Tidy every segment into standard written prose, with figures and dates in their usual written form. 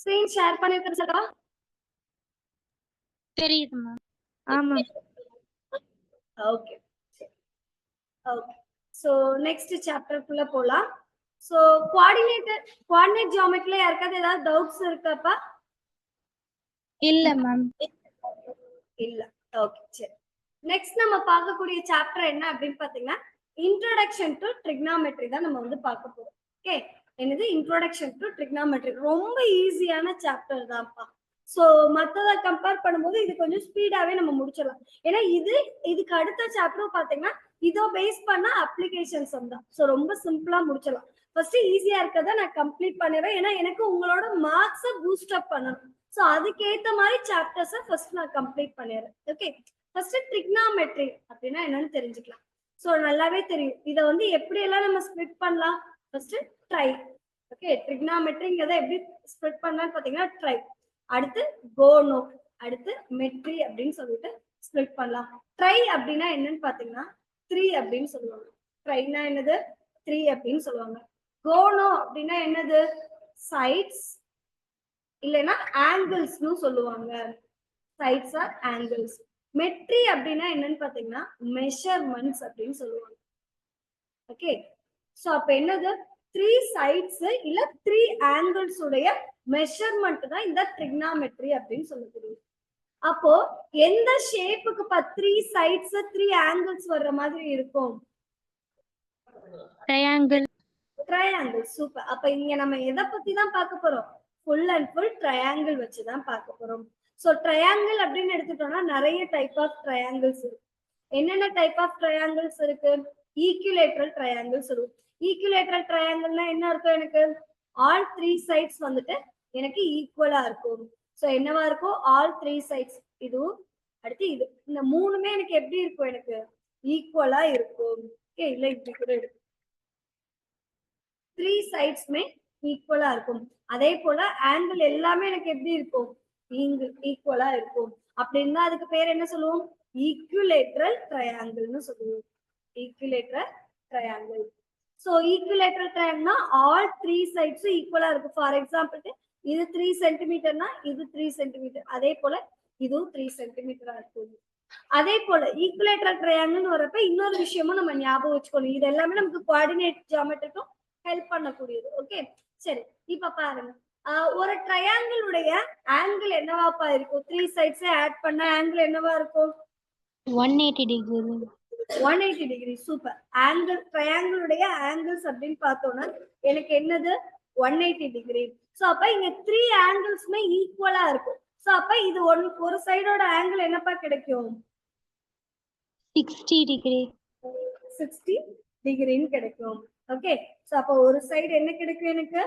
Screen share பண்ணிருக்கேன் சொல்லவா? தெரியுதுமா. ஆமா. Okay okay. ஸோ நெக்ஸ்ட் சாப்டருக்குள்ள போலாம். ஸோ கோஆர்டினேட் ஜியாமெட்ரில யாருக்காவது ஏதாவது டவுட்ஸ் இருக்காப்பா? இல்ல மேம். இல்ல. ஓகே சரி. நெக்ஸ்ட் நம்ம பார்க்கக்கூடிய சாப்டர் என்ன அப்படின்னு பாத்தீங்கன்னா இன்ட்ரோடக்ஷன் டு ட்ரிக்னாமெட்ரி தான் நம்ம வந்து பார்க்க போறோம். ஓகே, என்னது இன்ட்ரோடக்ஷன் டு ட்ரிக்னாமெட்ரி. ரொம்ப ஈஸியான சாப்டர் தான்ப்பா. ஸோ மற்றதை கம்பேர் பண்ணும்போது இது கொஞ்சம் ஸ்பீடாவே நம்ம முடிச்சிடலாம். ஏன்னா இதுக்கு அடுத்த சாப்டர் பாத்தீங்கன்னா இதோ பேஸ் பண்ண அப்ளிகேஷன்ஸ் தான். ஸோ ரொம்ப சிம்பிளா முடிச்சிடலாம். ஃபர்ஸ்ட் ஈஸியா இருக்கதை நான் கம்ப்ளீட் பண்ணிடுறேன். ஏன்னா எனக்கு உங்களோட மார்க்ஸை பூஸ்ட் அப் பண்ணணும். ஸோ அதுக்கேற்ற மாதிரி சாப்டர்ஸை ஃபர்ஸ்ட் நான் கம்ப்ளீட் பண்ணிடுறேன். ஓகே, ஃபர்ஸ்ட் ட்ரிக்னாமெட்ரி அப்படின்னா என்னன்னு தெரிஞ்சுக்கலாம். ஸோ நல்லாவே தெரியும். இதை வந்து எப்படி எல்லாம் நம்ம ஸ்ப்ளிட் பண்ணலாம். First try. ஓகே, ட்ரிக்னாமெட்ரிங்கிறத எப்படி ஸ்ப்ளிட் பண்ணலாம்னு பார்த்தீங்கன்னா ட்ரை, அடுத்து கோனோ, அடுத்து மெட்ரி அப்படின்னு சொல்லிட்டு ஸ்ப்ளிட் பண்ணலாம். ட்ரை அப்படின்னா என்னன்னு பார்த்தீங்கன்னா 3 அப்படின்னு சொல்லுவாங்க. ட்ரைனா என்னது 3 அப்படின்னு சொல்லுவாங்க. கோனோ அப்படின்னா என்னது சைட்ஸ் இல்லைன்னா ஆங்கிள்ஸ்னு சொல்லுவாங்க. Sides are angles. மெட்ரி அப்படின்னா என்னன்னு பாத்தீங்கன்னா மெஷர்மெண்ட்ஸ் அப்படின்னு சொல்லுவாங்க. ஓகே, சோ அப்ப என்னது 3 சைட்ஸ் இல்ல 3 ஆங்கிள்ஸ் உடைய மெஷர்மெண்ட் தான் இந்த ட்ரிக்னாமெட்ரி அப்படின்னு சொல்லக்கூடியது. அப்போ எந்த ஷேப்புக்கு 3 சைட்ஸ் 3 ஆங்கிள்ஸ் வர்ற மாதிரி இருக்கும்? ட்ரையாங்கிள். ட்ரையாங்கிள். சூப்பர். அப்ப இங்க நம்ம எதை பத்தி தான் பார்க்க போறோம்? ஃபுல் அண்ட் ஃபுல் ட்ரையாங்கிள் வச்சு தான் பார்க்க போறோம். ஸோ ட்ரையாங்கிள் அப்படின்னு எடுத்துட்டோம்னா நிறைய டைப் ஆஃப் ட்ரையாங்கிள்ஸ் இருக்கு. என்னென்ன டைப் ஆஃப் ட்ரையாங்கிள்ஸ் இருக்கு? ஈக்குலேட்ரல் ட்ரையாங்கிள்ஸ் இருக்கும். ஈக்குலேட்ரல் ட்ரையாங்கிள்னா என்ன இருக்கும்? எனக்கு ஆல் 3 சைட்ஸ் வந்துட்டு எனக்கு ஈக்குவலா இருக்கும். ஸோ என்னவா இருக்கும்? All 3 sides. இதுவும் அடுத்து இது, இந்த மூணுமே எனக்கு எப்படி இருக்கும்? எனக்கு ஈக்குவலா இருக்கும். ஓகே, இல்ல இப்படி கூட இருக்கு. 3 சைட்ஸ்மே ஈக்குவலா இருக்கும். அதே போல ஆங்கிள் எல்லாமே எனக்கு எப்படி இருக்கும்? ஈக்குவலா இருக்கும். அப்படின்னா அதுக்கு பேர் என்ன சொல்லுவோம்? ஈக்குலேட்ரல் ட்ரையாங்கிள்னு சொல்லுவோம். Equilateral triangle. சோ ஈக்குலேட்ரல் ட்ரையாங்கிள்னா ஆல் 3 சைட்ஸும் ஈக்குவலா இருக்கும். ஃபார் எக்ஸாம்பிள் இது 3 சென்டிமீட்டர்னா இது 3 சென்டிமீட்டர், அதே போல இதுவும் 3 சென்டிமீட்டரா இருக்கும். அதே போல ஈக்குலேட்ரல் ட்ரையாங்கிள்னு வரப்ப இன்னொரு விஷயமும் நம்ம ஞாபகம் வச்சுக்கணும். இது எல்லாமே நமக்கு கோஆர்டினேட் ஜியோமெட்ரிக்கும் ஹெல்ப் பண்ணக்கூடியது. ஓகே சரி, இப்ப பாருங்க. ஒரு ட்ரையாங்கிள் உடைய ஆங்கிள் என்னவாப்பா இருக்கும்? 3 சைட்ஸ் ஆட் பண்ண ஆங்கிள் என்னவா இருக்கும்? 180 degree. 180 degree. Super. Angle triangle உடைய ஆங்கிள்ஸ் அப்படின்னு பார்த்தோம்னா எனக்கு என்னது 180 டிகிரி. சோ அப்ப இங்க 3 ஆங்கிள்ஸ்மே ஈக்குவலா இருக்கும். சோ அப்ப இது ஒரு சைடோட ஆங்கிள் என்னப்பா கிடைக்கும்? 60 டிகிரி. 60 டிகிரின்னு கிடைக்கும். ஓகே, சோ அப்ப ஒரு சைடு என்ன கிடைக்கும்? எனக்கு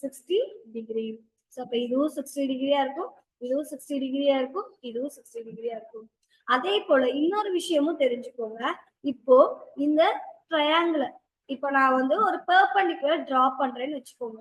60 டிகிரி. சோ அப்ப இதுவும் 60 டிகிரியா இருக்கும், இதுவும் 60 டிகிரியா இருக்கும், இதுவும் 60 டிகிரியா இருக்கும். அதே போல இன்னொரு விஷயமும் தெரிஞ்சுக்கோங்க. இப்போ இந்த ட்ரையாங்கிள் இப்போ நான் வந்து ஒரு பெர்பெண்டிகுலர் டிரா பண்றேன்னு வச்சுக்கோங்க.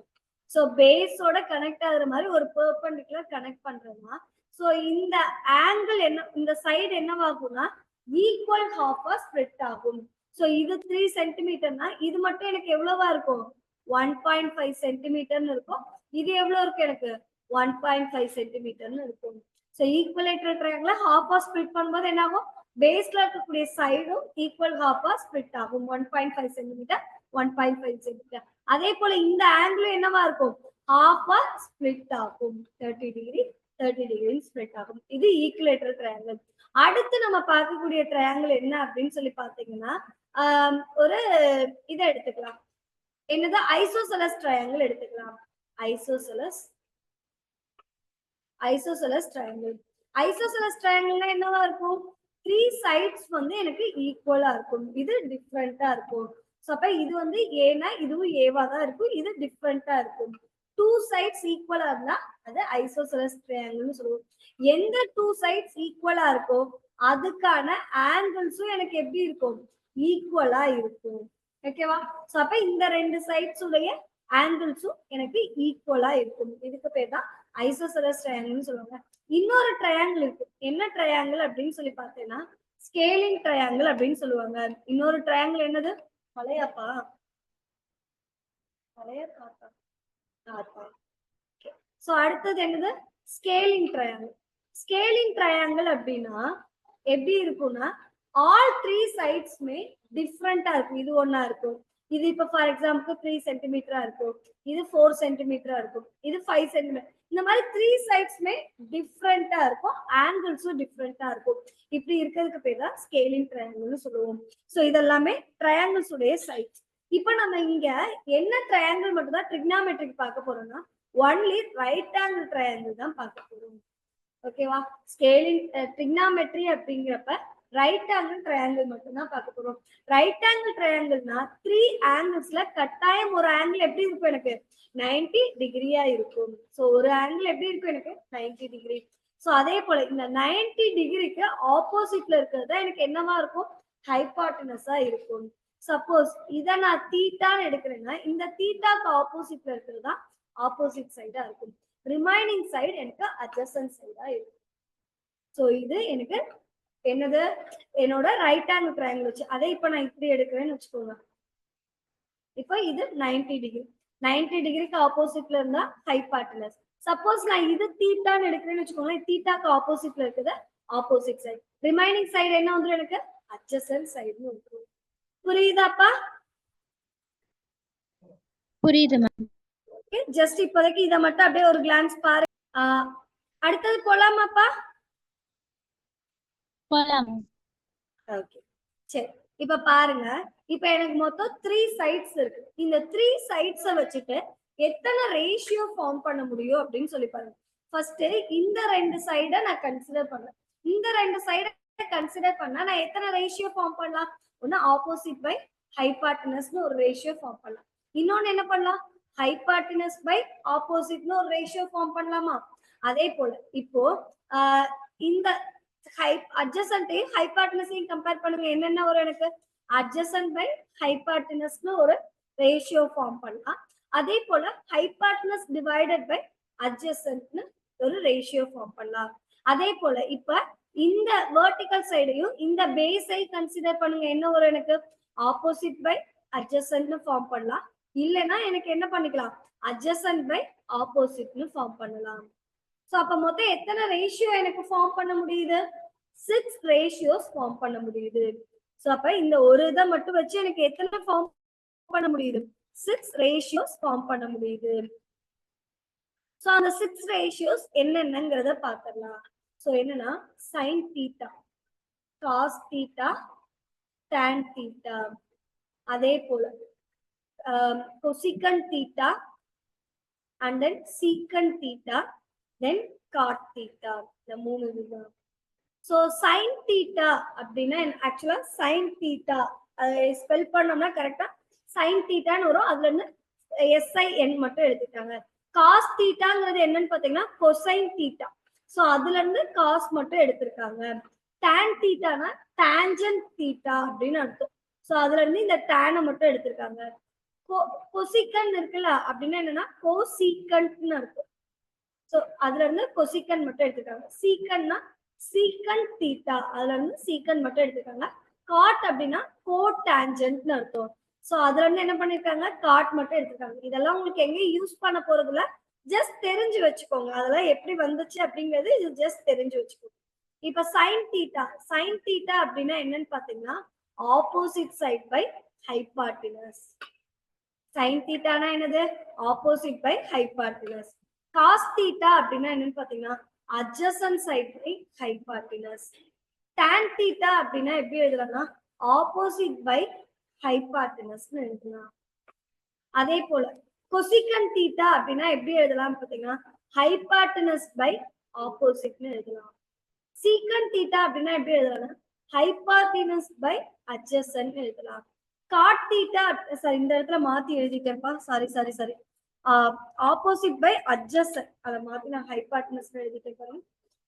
சோ பேஸோட கனெக்ட் ஆகுற மாதிரி ஒரு பெர்பெண்டிகுலர் கனெக்ட் பண்றேன்னா சோ இந்த ஆங்கிள் என்ன, இந்த சைடு என்னவாகும்னா ஈக்குவல் ஹாஃபா ஸ்ப்ளிட் ஆகும். சோ இது 3 சென்டிமீட்டர்னா இது மட்டும் எனக்கு எவ்வளவா இருக்கும்? 1.5 சென்டிமீட்டர்னு இருக்கும். இது எவ்வளவு இருக்கு? எனக்கு 1.5 சென்டிமீட்டர்னு இருக்கும். சோ ஈக்குவலேட்டர் ட்ரையாங்கிள் ஹாஃபா ஸ்ப்ளிட் பண்ணும்போது என்ன ஆகும்? பேஸ்ல இருக்கக்கூடிய சைடும் ஈக்குவல் ஹாஃபா ஸ்ப்ளிட் ஆகும். 1.5 சென்டிமீட்டர் 1.5 சென்டிமீட்டர். அதே போல இந்த ஆங்கிள் என்னவா இருக்கும்? ஹாஃபா ஸ்ப்ளிட் ஆகும். 30 டிகிரி 30 டிகிரி ஸ்ப்ளிட் ஆகும். இது ஈக்குவலேட்டர் ட்ரையாங்கிள். அடுத்து நம்ம பார்க்கக்கூடிய ட்ரையாங்கிள் என்ன அப்படின்னு சொல்லி பாத்தீங்கன்னா ஒரு இதை எடுத்துக்கலாம். என்னது? ஐசோசெலஸ் ட்ரையாங்கிள் எடுத்துக்கலாம். Isosceles triangle. ஐசோசெலஸ் ட்ரையாங்கிள்னா என்னவா இருக்கும்? 3 சைட்ஸ் வந்து எனக்கு ஈக்குவலா இருக்கும். இது டிஃபரெண்டா இருக்கும். சோ அப்ப இது வந்து ஏனா இதுவும் ஏவா தான் இருக்கும், இது டிஃபரெண்டா இருக்கும். 2 சைட்ஸ் ஈக்குவலா இருந்தா அது ஐசோசெலஸ் ட்ரையாங்கிள்னு சொல்லுவோம். எந்த 2 சைட்ஸ் ஈக்குவலா இருக்கோ அதுக்கான ஆங்கிள்ஸும் எனக்கு எப்படி இருக்கும்? ஈக்குவலா இருக்கும். ஓகேவா? சோ அப்ப இந்த ரெண்டு சைட்ஸ் உடைய ஆங்கிள்ஸும் எனக்கு ஈக்குவலா இருக்கும். இதுக்கு பேர் தான் ஐசோசெலஸ் ட்ரையாங்கிள்னு சொல்லுவாங்க. இன்னொரு ட்ரையாங்கிள் இருக்கு. என்ன ட்ரையாங்கிள் அப்படின்னு சொல்லி பார்த்தேன்னா ஸ்கேலிங் ட்ரையாங்கிள் அப்படின்னு சொல்லுவாங்க. இன்னொரு ட்ரையாங்கிள் என்னது? பழைய தாத்தா. சோ அடுத்தது என்னது ஸ்கேலிங் ட்ரையாங்கிள். ஸ்கேலிங் ட்ரையாங்கிள் அப்படின்னா எப்படி இருக்கும்னா ஆல் த்ரீ சைட்ஸ்மே டிஃப்ரெண்டா இருக்கும். இது ஒன்னா இருக்கும், இது இப்ப ஃபார் எக்ஸாம்பிள் 3 சென்டிமீட்டரா இருக்கும், இது 4 சென்டிமீட்டரா இருக்கும், இது 5 சென்டிமீட்டர். இந்த மாதிரி த்ரீ சைட்ஸ்மே டிஃப்ரெண்டா இருக்கும், ஆங்கிள்ஸும் டிஃப்ரெண்டா இருக்கும். இப்படி இருக்கிறதுக்கு பேர் தான் ஸ்கேலிங் ட்ரையாங்கிள்னு சொல்லுவோம். ஸோ இதெல்லாமே ட்ரையாங்கிள்ஸ் உடைய சைட்ஸ். இப்போ நம்ம இங்க என்ன ட்ரையாங்கிள் மட்டும் தான் ட்ரிக்னாமெட்ரிக் பார்க்க போறோம்னா ஒன்லி ரைட் ஆங்கிள் ட்ரையாங்கிள் தான் பார்க்க போறோம். ஓகேவா? ஸ்கேலிங் ட்ரிக்னாமெட்ரி அப்படிங்கிறப்ப ரைட் ஆங்கிள் ட்ரையாங்கிள் மட்டும் தான் பார்க்க போறோம். ரைட் ஆங்கிள் ட்ரையாங்கிள்னா த்ரீ ஆங்கிள்ஸ்ல கட்டாயம் ஒரு ஆங்கிள் எப்படி இருக்கும் எனக்கு 90 டிகிரியா இருக்கும். ஸோ ஒரு ஆங்கிள் எப்படி இருக்கும் எனக்கு 90 டிகிரி. ஸோ அதே போல இந்த 90 டிகிரிக்கு ஆப்போசிட்ல இருக்கிறது எனக்கு என்னவா இருக்கும் ஹைபாட்டனஸா இருக்கும். சப்போஸ் இதை நான் தீட்டான்னு எடுக்கிறேன்னா இந்த தீட்டாக்கு ஆப்போசிட்ல இருக்கிறது தான் ஆப்போசிட் சைடா இருக்கும். ரிமைனிங் சைடு எனக்கு அட்ஜசன்ட் சைடா இருக்கும். ஸோ இது எனக்கு என்னது என்னோட ரைட் ஆங்கிள் ட்ரையாங்கிள் வச்சு அதை இப்ப நான் இப்படி எடுக்கிறேன்னு வச்சுக்கோங்க. இப்போ இது 90 டிகிரி, 90 டிகிரிக்கு ஆப்போசிட்ல இருந்தா ஹைபாட்டனஸ். சப்போஸ் நான் இது தீட்டான்னு எடுக்கிறேன்னு வச்சுக்கோங்களேன், தீட்டாக்கு ஆப்போசிட்ல இருக்குது ஆப்போசிட் சைடு. ரிமைனிங் சைடு என்ன வந்துடும் எனக்கு அட்ஜசன்ட் சைடுன்னு வந்துடும். புரியுதாப்பா? புரியுது மேம். ஓகே, ஜஸ்ட் இப்போதைக்கு இதை மட்டும் அப்படியே ஒரு கிளான்ஸ் பாரு. அடுத்தது போலாமாப்பா? போலாம் மேம். ஓகே சரி, இப்ப பாருங்க. இப்ப எனக்கு மொத்தம் 3 சைட்ஸ் இருக்கு. இந்த 3 சைட்ஸை வச்சுட்டு எத்தனை ரேஷியோ ஃபார்ம் பண்ண முடியும் அப்படின்னு சொல்லி பாருங்க. ஃபர்ஸ்ட் இந்த ரெண்டு சைடை நான் கன்சிடர் பண்ணேன். இந்த ரெண்டு சைடை கன்சிடர் பண்ணா நான் எத்தனை ரேஷியோ ஃபார்ம் பண்ணலாம்? ஒன்னு ஆப்போசிட் பை ஹைபாட்டனஸ்னு ஒரு ரேஷியோ ஃபார்ம் பண்ணலாம். இன்னொன்னு என்ன பண்ணலாம்? ஹைபாட்டனஸ் பை ஆப்போசிட்னு ஒரு ரேஷியோ ஃபார்ம் பண்ணலாமா? அதே போல இப்போ இந்த அட்ஜசன்ட்டையும் ஹைபாட்டனஸையும் கம்பேர் பண்ணுங்க. என்னென்ன ஒரு எனக்கு அட்ஜசன்ட் பை ஹைபாட்டனஸ்னு ஒரு ரேஷியோ ஃபார்ம் பண்ணலாம். அதே போல ஹைபாட்டனஸ் டிவைடட் பை அட்ஜசன்ட்னு ஒரு ரேஷியோ ஃபார்ம் பண்ணலாம். அதே போல இப்ப இந்த வெர்டிகல் சைடையும் இந்த பேஸை கன்சிடர் பண்ணுங்க. என்ன ஒரு எனக்கு ஆப்போசிட் பை அட்ஜசன்ட்னு ஃபார்ம் பண்ணலாம். இல்லைன்னா எனக்கு என்ன பண்ணிக்கலாம் அட்ஜசன்ட் பை ஆப்போசிட்னு ஃபார்ம் பண்ணலாம். சோ அப்ப மொத்தம் எத்தனை ரேஷியோ எனக்கு ஃபார்ம் பண்ண முடியுது? 6 ரேஷியோஸ் ஃபார்ம் பண்ண முடியுது. சோ அப்ப இந்த ஒரு இதை மட்டும் வச்சு எனக்கு எத்தனை ஃபார்ம் பண்ண முடியுது? 6 ரேஷியோஸ் ஃபார்ம் பண்ண முடியுது. சோ அந்த 6 ரேஷியோஸ் என்னென்னங்கறத பாத்துடலாம். சோ என்னன்னா sin theta, cos theta, tan theta, அதே போல cosecant theta and then secant theta, then cot theta. இந்த மூணு இதுதான். ஸோ சைன் தீட்டா அப்படின்னா ஆக்சுவலா சைன் தீட்டா ஸ்பெல் பண்ணோம்னா கரெக்டா சைன் தீட்டான்னு வரும். அதுல இருந்து SIN மட்டும் எடுத்துட்டாங்க. காஸ் தீட்டாங்கிறது என்னன்னு பாத்தீங்கன்னா கொசைன் தீட்டா. ஸோ அதுல இருந்து காஸ் மட்டும் எடுத்திருக்காங்க. டேன் தீட்டானா டான்ஜென்ட் தீட்டா அப்படின்னு அர்த்தம். ஸோ அதுல இருந்து இந்த டேனை மட்டும் எடுத்திருக்காங்க. கொசிகன் இருக்குல்ல அப்படின்னா என்னன்னா கோசீக்கன்ட்னு அர்த்தம். சோ அதுல இருந்து கொசிகன் மட்டும் எடுத்துக்காங்க. சீக்கன்னா சீக்கன் தீட்டா, அதுல இருந்து சீக்கன் மட்டும் எடுத்துக்காங்க. காட் அப்படின்னா கோட் டான்ஜென்ட்னு அர்த்தம். சோ அதுல இருந்து என்ன பண்ணிருக்காங்க காட் மட்டும் எடுத்துக்காங்க. இதெல்லாம் உங்களுக்கு எங்க யூஸ் பண்ண போறதுல ஜஸ்ட் தெரிஞ்சு வச்சுக்கோங்க. அதெல்லாம் எப்படி வந்துச்சு அப்படிங்கிறது இது ஜஸ்ட் தெரிஞ்சு வச்சுக்கோங்க. இப்ப சைன் தீட்டா, சைன் தீட்டா அப்படின்னா என்னன்னு பாத்தீங்கன்னா opposite side by hypotenuse. Sine தீட்டானா என்னது opposite by hypotenuse. Cos theta அப்படின்னா என்னன்னு பாத்தீங்கன்னா adjacent side by hypotenuse. Tan theta அப்படின்னா எப்படி எழுதலாம்னா ஆப்போசிட் பை ஹைபாட்டனஸ்னு எழுதலாம். அதே போல கொசிகன் தீட்டா அப்படின்னா எப்படி எழுதலாம் பாத்தீங்கன்னா ஹைபாட்டனஸ் பை ஆப்போசிட்னு எழுதலாம். சீக்கன் தீட்டா அப்படின்னா எப்படி எழுதலாம்னா ஹைபாட்டனஸ் பை அட்ஜசன்ட் எழுதலாம். காட் தீட்டா சாரி இந்த இடத்துல மாத்தி எழுதிட்டேன்ப்பா, sorry sorry sorry opposite by adjacent அதை மாத்தி நான் ஹைபாட்டனஸ் எழுதிட்டேன் பாருங்க.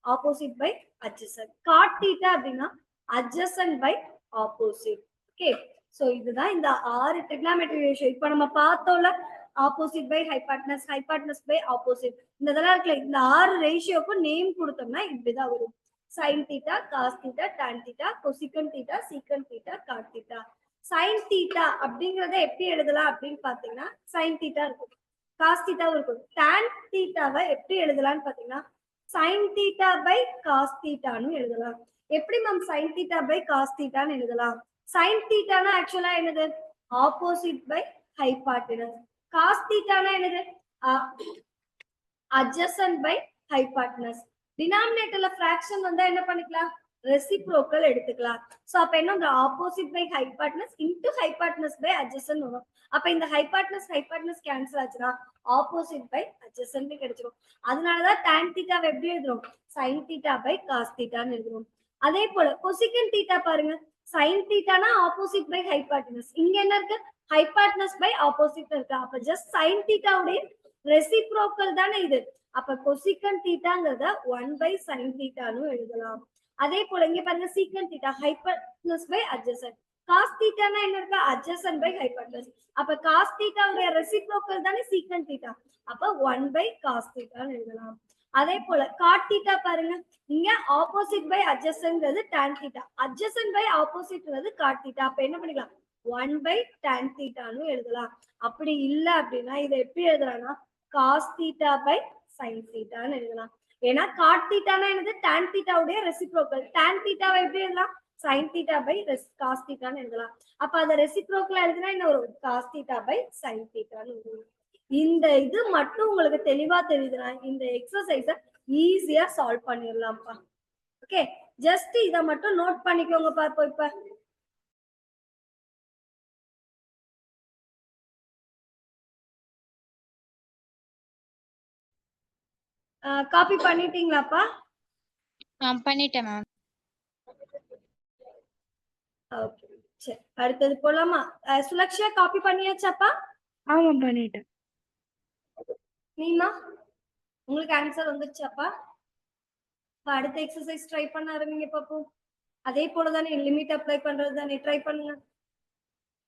Opposite by adjacent. Cot theta அப்படின்னா adjacent by opposite. Okay, so இதுதான் இந்த 6 ட்ரிக்னாமெட்ரி ரேஷியோ. இப்ப நம்ம பார்த்தோம்ல opposite by hypotenuse, hypotenuse by opposite, இந்த இதெல்லாம் இருக்குல்ல, இந்த 6 ரேஷியோக்கும் நேம் கொடுத்தோம்னா இப்படிதான் வரும். Sine theta, cos theta, tan theta, cosecant theta, secant theta, cot theta. Sine theta அப்படிங்கறத எப்படி எழுதலாம் அப்படின்னு பாத்தீங்கன்னா சைன் தீட்டா இருக்கும். காஸ் தீட்டாவும் இருக்கும். tan தீட்டாவை எப்படி எழுதலாம்னு பாத்தீங்கன்னா sin தீட்டா பை காஸ் தீட்டான்னு எழுதலாம். எப்படி ma'am sin theta by cos தீட்டான்னு எழுதலாம்? sin தீட்டானா ஆக்சுவலா என்னது? Opposite by hypotenuse. காஸ் தீட்டானா என்னது? adjacent by hypotenuse. டினாமினேட்டர்ல ஃபிராக்ஷன் வந்தா என்ன பண்ணிக்கலாம்? ரெசிப்ரோக்கல் எடுத்துக்கலாம். சோ அப்ப என்ன opposite by hypotenuse into hypotenuse by adjacent வரும். அப்ப இந்த ஹைபார்டினஸ் கேன்சல் ஆச்சுன்னா ஆப்போசிட் பை அட்ஜசன்ட் கிடைச்சிரும். அதனாலதான் tan தீட்டாவை எப்படி எழுதுறோம்? sin தீட்டா பை காஸ் தீட்டான்னு எழுதுறோம். அதே போல கொசிகன் தீட்டா பாருங்க. sin தீட்டானா ஆப்போசிட் பை ஹைபார்டினஸ். இங்க என்ன இருக்கு? ஹைபார்டினஸ் பை ஆப்போசிட் இருக்கு. அப்ப ஜஸ்ட் sin தீட்டாவுடைய ரெசிப்ரோக்கல் தானே இது. அப்ப கொசிகன் தீட்டாங்கிறத 1 பை sin தீட்டான்னு எழுதலாம். அதே போல இங்க பாருங்க secant theta hypotenuse by adjacent. Cos தீட்டானா என்ன இருக்கு? Adjacent by hypotenuse. அப்ப காஸ் தீட்டாவுடைய ரெசிப்ரோக்கல் தானே சீக்கன் தீட்டா. அப்ப 1 பை காஸ் தீட்டான்னு எழுதலாம். அதே போல காட் தீட்டா பாருங்க. இங்க ஆப்போசிட் பை அட்ஜசன்ட்ங்கிறது tan தீட்டா. அட்ஜசன்ட் பை ஆப்போசிட்ங்கிறது காட் தீட்டா. அப்ப என்ன பண்ணிக்கலாம்? 1 பை tan தீட்டான்னு எழுதலாம். அப்படி இல்ல அப்படின்னா இதை எப்படி எழுதலாம்னா காஸ் தீட்டா பை sin தீட்டான்னு எழுதலாம். ஏன்னா காட் தீட்டானா என்னது? tan தீட்டாவுடைய reciprocal. tan தீட்டாவை எப்படி எழுதலாம்? sin தீட்டா பை காஸ் தீட்டான்னு எழுதலாம். அப்ப அத ரெசிப்ரோக்கலா எழுதினா என்ன வரும்? காஸ் தீட்டா பை sin தீட்டான்னு வரும். இந்த இது மட்டும் உங்களுக்கு தெளிவா தெரியுதுன்னா இந்த எக்ஸசைஸ ஈஸியா சால்வ் பண்ணிடலாம்ப்பா. ஓகே, ஜஸ்ட் இத மட்டும் நோட் பண்ணிக்கோங்க பாப்போம். இப்ப காப்பி பண்ணிட்டீங்களாப்பா? பண்ணிட்டேன் மேம். ஓகே, சரி அடுத்தது போலாமா? சுலக்ஷா காப்பி பண்ணியாச்சாப்பா? ஆமா பண்ணிட்டேன். நீமா உங்களுக்கு ஆன்சர் வந்துருச்சாப்பா? அடுத்த எக்ஸசைஸ் ட்ரை பண்ண ஆரம்பிங்க பாப்போம். அதே போலதானே லிமிட் அப்ளை பண்றது தானே, ட்ரை பண்ணுங்க.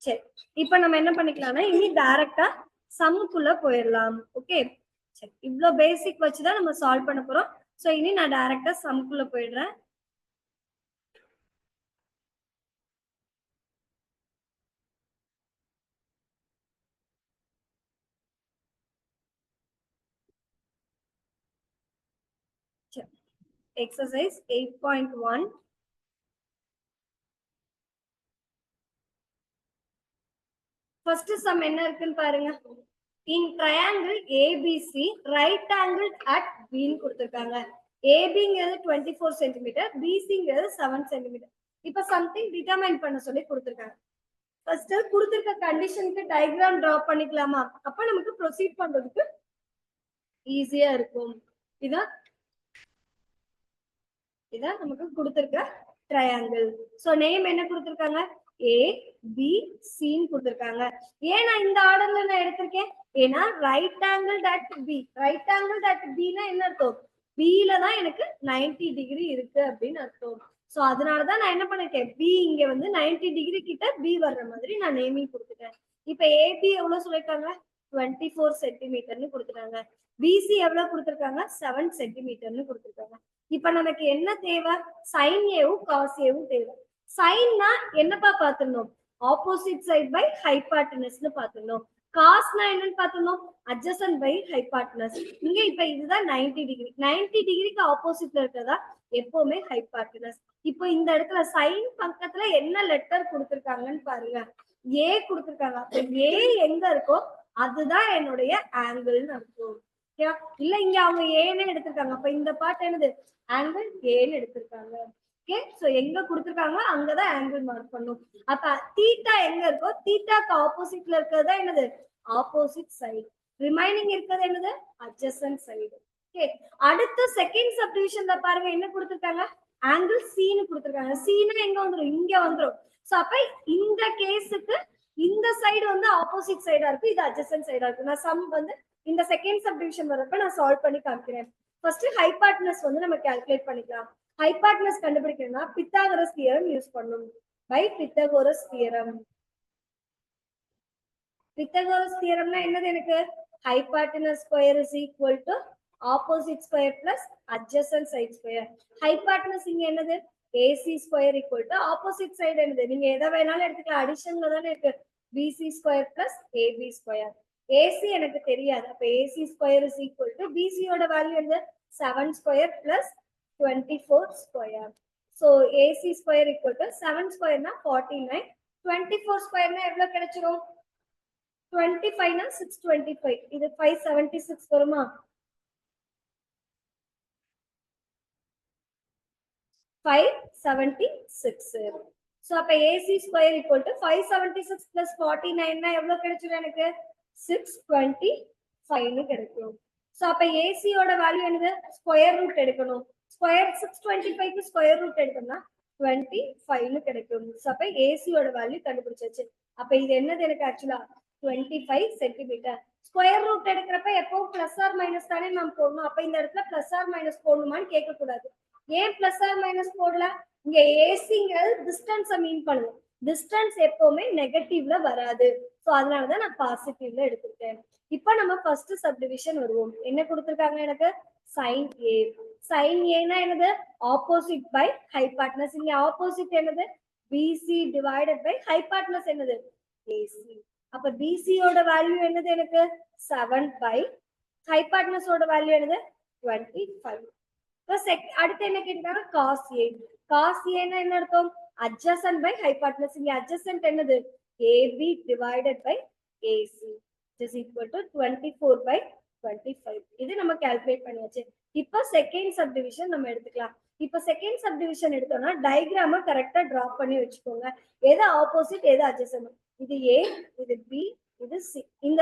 சரி, இப்ப நம்ம என்ன பண்ணிக்கலாம்னா இனி டைரக்டா சம்முக்குள்ள போயிடலாம். ஓகே, சரி இவ்ளோ பேசிக் வச்சுதான் நம்ம சால்வ் பண்ண போறோம். சோ இனி நான் டைரக்டா சம்முக்குள்ள போயிடுறேன். Exercise 8.1. First sum என்ன இருக்குன்னு பாருங்க. In triangle ABC, right angle at B ன்னு கொடுத்திருக்காங்க. ABங்கிறது 24 cm, BCங்கிறது 7 cm. இப்ப something determine பண்ண சொல்லி கொடுத்திருக்காங்க. First கொடுத்திருக்க கண்டிஷனுக்கு டயகிராம் டிரா பண்ணிக்கலாமா? அப்ப நமக்கு ப்ரொசீட் பண்றதுக்கு ஈஸியா இருக்கும். இதான் நமக்கு கொடுத்திருக்க ட்ரையாங்கிள். சோ நேம் என்ன கொடுத்திருக்காங்க? A B C ன்னு கொடுத்திருக்காங்க. ஏன் நான் இந்த ஆர்டர்ல நான் எடுத்திருக்கேன்? ஏன்னா right angle at B. Right angle at B னா என்ன அர்த்தம்? B ல தான் எனக்கு 90 டிகிரி இருக்கு அப்படின்னு அர்த்தம். சோ அதனாலதான் நான் என்ன பண்ணிருக்கேன்? B இங்க வந்து 90 டிகிரி கிட்ட B வர்ற மாதிரி நான் நேமிங் கொடுத்துட்டேன். இப்ப AB எவ்வளவு சொல்லிருக்காங்க? 24 சென்டிமீட்டர்னு கொடுத்துட்டாங்க. BC எவ்வளவு கொடுத்திருக்காங்க? 7 சென்டிமீட்டர்னு கொடுத்திருக்காங்க. இப்ப நமக்கு என்ன தேவை? sin ஏவும் cos ஏவும் தேவை. சைன்னா என்னப்பா பாத்துறோம்? ஆப்போசிட் சைட் பை ஹைபார்டினஸ்னு பாத்துறோம். காஸ்னா என்னன்னு பாத்துறோம்? Adjacent by hypotenuse. இங்க இப்ப இதுதான் 90 டிகிரி. 90 டிகிரிக்கு ஆப்போசிட்ல இருக்கிறதா எப்பவுமே ஹைபார்டினஸ். இப்போ இந்த இடத்துல சைன் பக்கத்துல என்ன லெட்டர் கொடுத்திருக்காங்கன்னு பாருங்க. ஏ கொடுத்திருக்காங்க. அப்ப ஏ எங்க இருக்கோ அதுதான் என்னுடைய ஆங்கிள்னு அர்த்தம். ஓகேவா? இல்ல இங்க அவங்க ஏன்னு எடுத்திருக்காங்க. அப்ப இந்த பார்ட் என்னது? ஆங்கிள் ஏன்னு எடுத்திருக்காங்க. ஓகே, சோ எங்க கொடுத்திருக்காங்க அங்கதான் ஆங்கிள் மார்க் பண்ணும். அப்ப தீட்டா எங்க இருக்கோ தீட்டாக்கு ஆப்போசிட்ல இருக்கிறது என்னது? Opposite side. ரிமைனிங் இருக்கிறது என்னது? Adjacent side. ஓகே, அடுத்த செகண்ட் சப்டிவிஷன்ல பாருங்க என்ன கொடுத்திருக்காங்க? ஆங்கிள் சீன்னு கொடுத்திருக்காங்க. சீனா எங்க வந்துரும்? இங்க வந்துரும். சோ அப்ப இந்த கேஸுக்கு இந்த சைடு வந்து ஆப்போசிட் சைடா இருக்கு, இது அட்ஜசன்ட் சைடா இருக்கு. நான் சம் வந்து இந்த செகண்ட் சப்டிவிஷன் வரப்ப நான் சால்வ் பண்ணி காமிக்கிறேன். ஃபர்ஸ்ட் ஹைபார்டினஸ் வந்து நம்ம கால்குலேட் பண்ணிக்கலாம். ஹைபார்டினஸ் கண்டுபிடிக்கணும்னா பித்தாகரஸ் தியரம் யூஸ் பண்ணணும். By Pythagoras theorem. பித்தாகோரஸ் தியரம்னா என்னது? எனக்கு hypotenuse square is equal to opposite square plus adjacent side square. Hypotenuse இங்க என்னது? AC square equal to opposite side என்னது? நீங்க எதை வேணாலும் எடுத்துக்கலாம், அடிஷன்ல தானே இருக்கு. BC square plus AB square. AC எனக்கு தெரியாது. அப்ப AC square is equal to பிசியோட வேல்யூ என்ன 7 square plus 24 square. So AC square equal to 7 ஸ்கொயர்னா 49, 24 ஸ்கொயர்னா எவ்வளவு கிடைச்சிரும்? 25னா 625. இது 576 வருமா? 576. So அப்ப AC square equal to 576 plus 49 னா எவ்வளவு கிடைச்சிரும் எனக்கு? 625 னு கிடைக்கும். So அப்ப AC ஓட வேல்யூ என்னது? ஸ்கொயர் ரூட் எடுக்கணும். ஸ்கொயர் 625 க்கு ஸ்கொயர் ரூட் எடுத்தோம்னா 25 னு கிடைக்கும். So அப்ப AC ஓட வேல்யூ கண்டுபிடிச்சாச்சு. அப்ப இது என்னது எனக்கு ஆக்சுவலா 25 சென்டிமீட்டர். ஸ்கொயர் ரூட் எடுக்கிறப்ப எப்பவும் பிளஸ் ஆர் மைனஸ் தானே நாம் போடணும். அப்ப இந்த இடத்துல பிளஸ் ஆர் மைனஸ் போடணுமான்னு கேட்க கூடாது. ஏன் பிளஸ் ஆர் மைனஸ் போடல? இங்க ஏசிங்கிறது டிஸ்டன்ஸ் மீன் பண்ணுவோம். டிஸ்டன்ஸ் எப்பவுமே நெகட்டிவ்ல வராது. சோ அதனாலதான் நான் பாசிட்டிவ்ல எடுத்துக்கிட்டேன். இப்ப நம்ம ஃபர்ஸ்ட் சப்டிவிஷன் வருவோம். என்ன கொடுத்திருக்காங்க எனக்கு? சைன் ஏ. சைன் ஏனா என்னது? Opposite by hypotenuse. இங்க ஆப்போசிட் என்னது? பிசி டிவைடட் பை ஹைபாட்னஸ் என்னது? ஏசி. அப்ப பிசியோட வேல்யூ என்னது எனக்கு? 7 பை ஹைபாட்னஸோட வேல்யூ என்னது? 25. அடுத்து என்ன கேட்டாங்க? Cos A. காஸ் ஏனா என்ன அர்த்தம்? adjacent by hypotenuse. இங்க adjacent என்னது? AB divided by AC is equal to 24 by 25. இது நம்ம கால்குலேட் பண்ணியாச்சு. இப்போ செகண்ட் சப்டிவிஷன் நம்ம எடுத்துக்கலாம். இப்போ செகண்ட் சப்டிவிஷன் எடுத்தோம்னா டயகிராம கரெக்டா டிரா பண்ணி வச்சுக்கோங்க. எது ஆப்போசிட் எது adjacent? இது A, இது B, இது C. இந்த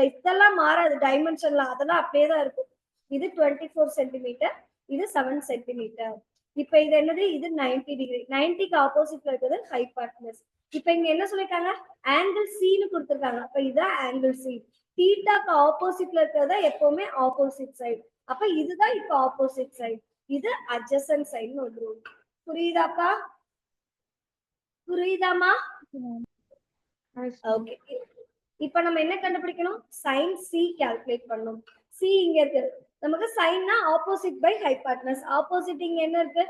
இதெல்லாம் மாறாது டைமென்ஷன்ல, அதெல்லாம் அப்படியே தான் இருக்கும். இது 24 சென்டிமீட்டர், இது 7 சென்டிமீட்டர். இப்ப இது என்னது? இது 90 டிகிரி. 90க்கு ஆப்போசிட்ல இருக்கிறது ஹைபாட்னஸ். இப்ப இங்க என்ன சொல்லிருக்காங்க? ஆங்கிள் சின்னு கொடுத்திருக்காங்க. அப்ப இதுதான் ஆங்கிள் சி. தீட்டாக்கு ஆப்போசிட்ல இருக்கிறதா எப்பவுமே ஆப்போசிட் சைடு. அப்ப இதுதான் இப்ப ஆப்போசிட் சைடு. இது அட்ஜசன்ட் சைடுன்னு வந்துரும். புரியுதாப்பா? புரியுதாமா? ஓகே. இப்ப நம்ம என்ன கண்டுபிடிக்கணும்? சைன் சி கால்குலேட் பண்ணணும். சி இங்க இருக்கு. நமக்கு சைன்னா ஆப்போசிட் பை ஹைபாட்னஸ். ஆப்போசிட் இங்க என்ன இருக்கு?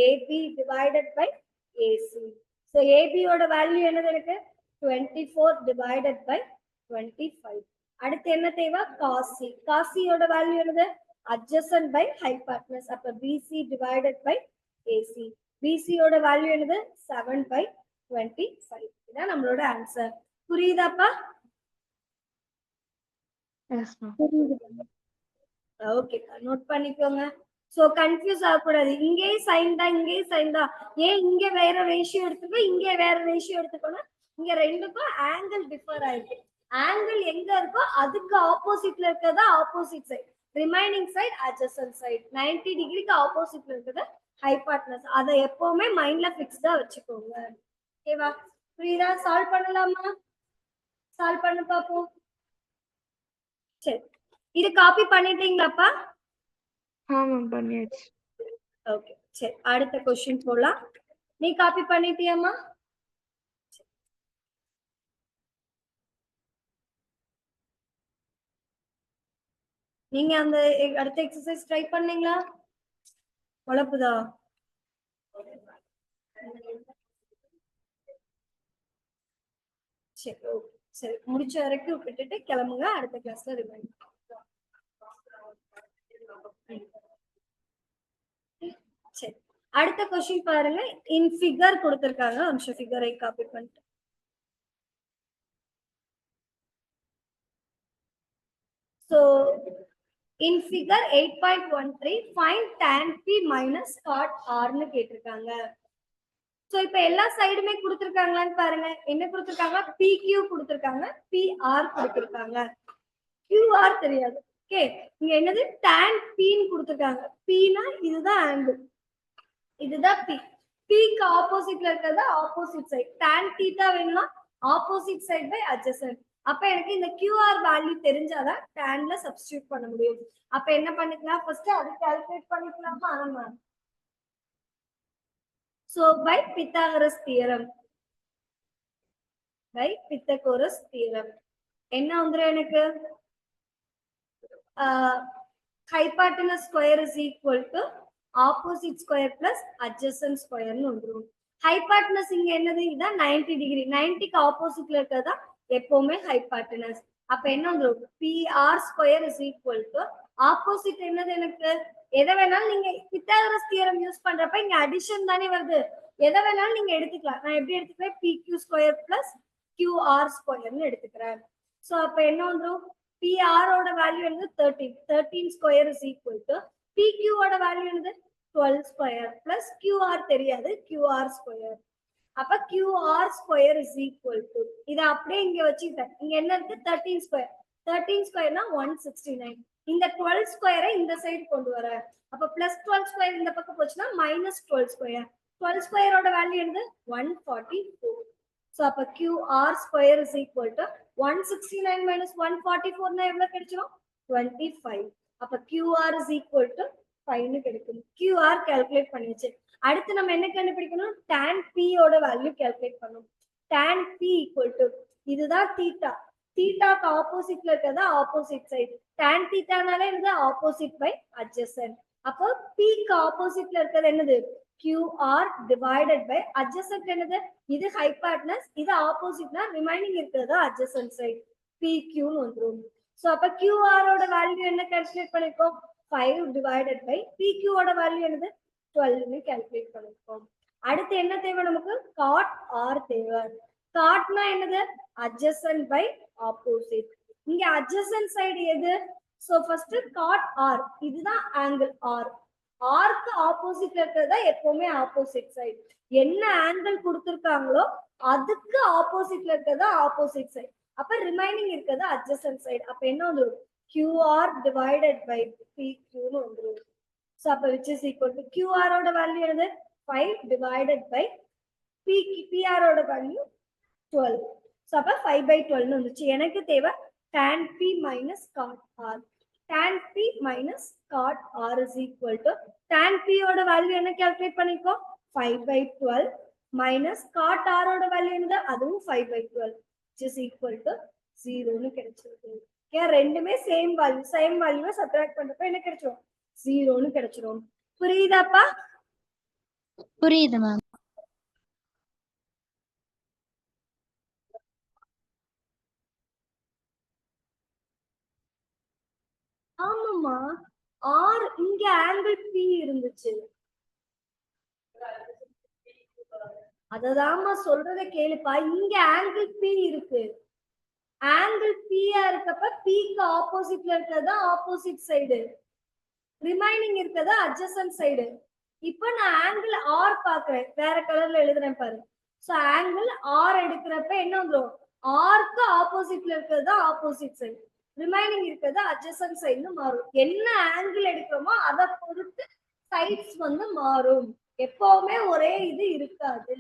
AB divided by AC. So AB ஓட வேல்யூ என்னது எனக்கு? 24 டிவைடட் பை 25. அடுத்து என்ன தேவை? Cos C. காஸ் சி ஓட வேல்யூ என்னது? adjacent by hypotenuse. அப்ப BC divided by AC. BC ஓட வேல்யூ என்னது? 7 பை 25. இதான் நம்மளோட ஆன்சர். புரியுதாப்பா? ஓகே, நோட் பண்ணிக்கோங்க. சோ கன்ஃபியூஸ் ஆகக்கூடாது. இங்கே சைன் தான், இங்கே சைன் தான். ஏன் இங்க வேற ரேஷியோ எடுத்துக்கோ, இங்க வேற ரேஷியோ எடுத்துக்கோனா இங்க ரெண்டுக்கும் ஆங்கிள் டிஃபர் ஆயிருக்கு. ஆங்கிள் எங்க இருக்கோ அதுக்கு ஆப்போசிட்ல இருக்கிறதா opposite side. Remaining side adjacent side. 90 டிகிரிக்கு ஆப்போசிட்ல இருக்கிறது ஹைபாட்னஸ். அதை எப்பவுமே மைண்ட்ல ஃபிக்ஸ்டா வச்சுக்கோங்க. ஓகேவா? புரியுதா? சால்வ் பண்ணலாமா? சால்வ் பண்ணு பாப்போம். சரி, இது காப்பி பண்ணிட்டீங்களாப்பா? ஆமா பண்ணியாச்சு. ஓகே, சரி அடுத்த क्वेश्चन போலாம். நீ காப்பி பண்ணிட்டியாமா? நீங்க அந்த அடுத்த எக்ஸசைஸ் ட்ரை பண்ணீங்களா? குழப்புதா? சரி ஓகே, சரி முடிச்ச வரைக்கும் விட்டுட்டு கிளம்புங்க. அடுத்த கிளாஸ்ல ரிமைண்ட். சரி, அடுத்த क्वेश्चन பாருங்க. இன் ஃபிகர் கொடுத்திருக்காங்க. அந்த ஃபிகரை காப்பி பண்ணிட்டு so in figure 8.13 find tan p minus cot r னு கேட்டிருக்காங்க. சோ இப்போ எல்லா சைடுமே கொடுத்திருக்காங்களான்னு பாருங்க. என்ன கொடுத்திருக்காங்க? PQ கொடுத்திருக்காங்க, PR கொடுத்திருக்காங்க, QR தெரியாது. ஓகே, இங்க என்னது? tan p ன்னு கொடுத்திருக்காங்க. P னா இதுதான் ஆங்கிள், இதுதான் P. P க்கு ஆப்போசிட்ல இருக்கிறது ஆப்போசிட் சைடு. tan θ வேணும்னா ஆப்போசிட் சைடு பை adjacent. அப்ப எனக்கு இந்த QR வேல்யூ தெரிஞ்சாதான் tanல சப்ஸ்டிட்யூட் பண்ண முடியும். அப்ப என்ன பண்ணிக்கலாம்? ஃபர்ஸ்ட் அது கால்குலேட் பண்ணிக்கலாமா? ஆமா. So by Pythagoras theorem, by Pythagoras theorem என்ன வந்துரும் எனக்கு? hypotenuse square is equal to opposite square plus adjacent square னு வந்துரும். hypotenuse இங்க என்னது? இதான் 90 டிகிரி. 90க்கு ஆப்போசிட்ல இருக்கிறதா எப்பவுமே hypotenuse. அப்ப என்ன வந்துடும் PR square is equal to opposite என்னது எனக்கு எதை வேணாலும் நீங்க பித்தாகரஸ் தியரம் யூஸ் பண்றப்ப இங்க அடிஷன் தானே வருது எதை வேணாலும் நீங்க எடுத்துக்கலாம் நான் எப்படி எடுத்துக்கிறேன் PQ ஸ்கொயர் பிளஸ் QR ஸ்கொயர்னு எடுத்துக்கிறேன் சோ அப்ப என்ன வந்துடும் PR ஓட வேல்யூ என்னது 13 square is equal to PQ ஓட வேல்யூ என்னது 12 ஸ்கொயர் பிளஸ் QR தெரியாது QR ஸ்கொயர் அப்ப QR square is equal to இத அப்படியே இங்க வச்சுக்கிட்டேன் இங்க என்ன இருக்கு 13 ஸ்கொயர்னா 169 இந்த 12 ஸ்கொயரை இந்த சைடு கொண்டு வர அப்ப பிளஸ் 12 ஸ்கொயர் இந்த பக்கம் போச்சுன்னா மைனஸ் 12 ஸ்கொயர் 12 ஸ்கொயரோட வேல்யூ என்னது 144 சோ அப்ப QR square is equal to 169 minus 144 னா எவ்வளவு கிடைச்சிரும் 25 அப்ப QR இஸ் ஈக்குவல் டு 5 னு கிடைக்கும் QR கால்குலேட் பண்ணியாச்சு அடுத்து நம்ம என்ன கண்டுபிடிக்கணும் tan P ஓட வேல்யூ கால்குலேட் பண்ணனும் tan P ஈக்குவல் டு இதுதான் தீட்டா தீட்டாக்கு ஆப்போசிட்ல இருக்கிறது ஆப்போசிட் சைடு tan தீட்டானாலே என்னது ஆப்போசிட் பை அட்ஜசன்ட் அப்போ P க்கு ஆப்போசிட்ல இருக்கிறது என்னது QR டிவைடட் பை அட்ஜசன்ட் என்னது இது ஹைபாட்னஸ் இது ஆப்போசிட்னா ரிமைனிங் இருக்கிறது அட்ஜசன்ட் சைடு PQ னு வந்துரும் சோ அப்ப QR ஓட வேல்யூ என்ன கால்குலேட் பண்ணிருக்கோம் 5 டிவைடட் பை PQ ஓட வேல்யூ என்னது 12 னு கால்குலேட் பண்ணிருக்கோம் அடுத்து என்ன தேவை நமக்கு cot R தேவை cotனா என்னது adjacent by opposite இங்க adjacent side எது சோ ஃபர்ஸ்ட் cot R இதுதான் angle R R க்கு ஆப்போசிட்ல இருக்கிறதா எப்பவுமே ஆப்போசிட் சைடு என்ன ஆங்கிள் கொடுத்திருக்காங்களோ அதுக்கு ஆப்போசிட்ல இருக்கிறதா ஆப்போசிட் சைடு அப்ப ரிமைனிங் இருக்கிறது adjacent சைடு அப்ப என்ன வந்துரும் QR divided by PQ னு வந்துரும் சோ அப்ப which is equal to QR ஓட வேல்யூ என்னது 5 divided by PR ஓட வேல்யூ 12 சோ அப்ப 5 by 12 னு வந்துச்சு எனக்கு தேவை tan P minus cot R tan P minus cot R is equal to tan P ஓட வேல்யூ என்ன கால்குலேட் பண்ணிக்கோ 5 by 12 minus cot R ஓட வேல்யூ என்னது அதுவும் 5 by 12 which is equal to 0 னு கிடைச்சிருக்கு ஓகே ரெண்டுமே சேம் வேல்யூவை சப்ட்ராக்ட் பண்றப்ப என்ன கிடைச்சிரும் 0 னு கிடைச்சிரும் புரியுதாப்பா புரியுது மேம் ஆமாமா R இங்க ஆங்கிள் P இருந்துச்சு அததாம்மா சொல்றத கேளுப்பா இங்க ஆங்கிள் P இருக்கு ஆங்கிள் P இருக்கப்ப P க்கு ஆப்போசிட்ல இருக்கிறது ஆப்போசிட் சைடு ரிமைனிங் இருக்கிறது அட்ஜசன்ட் சைடு இப்போ நான் ஆங்கிள் R பாக்குறேன் வேற கலர்ல எழுதுறேன் பாரு சோ ஆங்கிள் R எடுக்கிறப்ப என்ன வந்துரும் R க்கு ஆப்போசிட்ல இருக்கிறது ஆப்போசிட் சைடு ரிமைனிங் இருக்கிறது அட்ஜசன்ட் சைடுன்னு மாறும் என்ன ஆங்கிள் எடுக்கிறோமோ அதை பொறுத்து சைட்ஸ் வந்து மாறும் எப்பவுமே ஒரே இது இருக்காது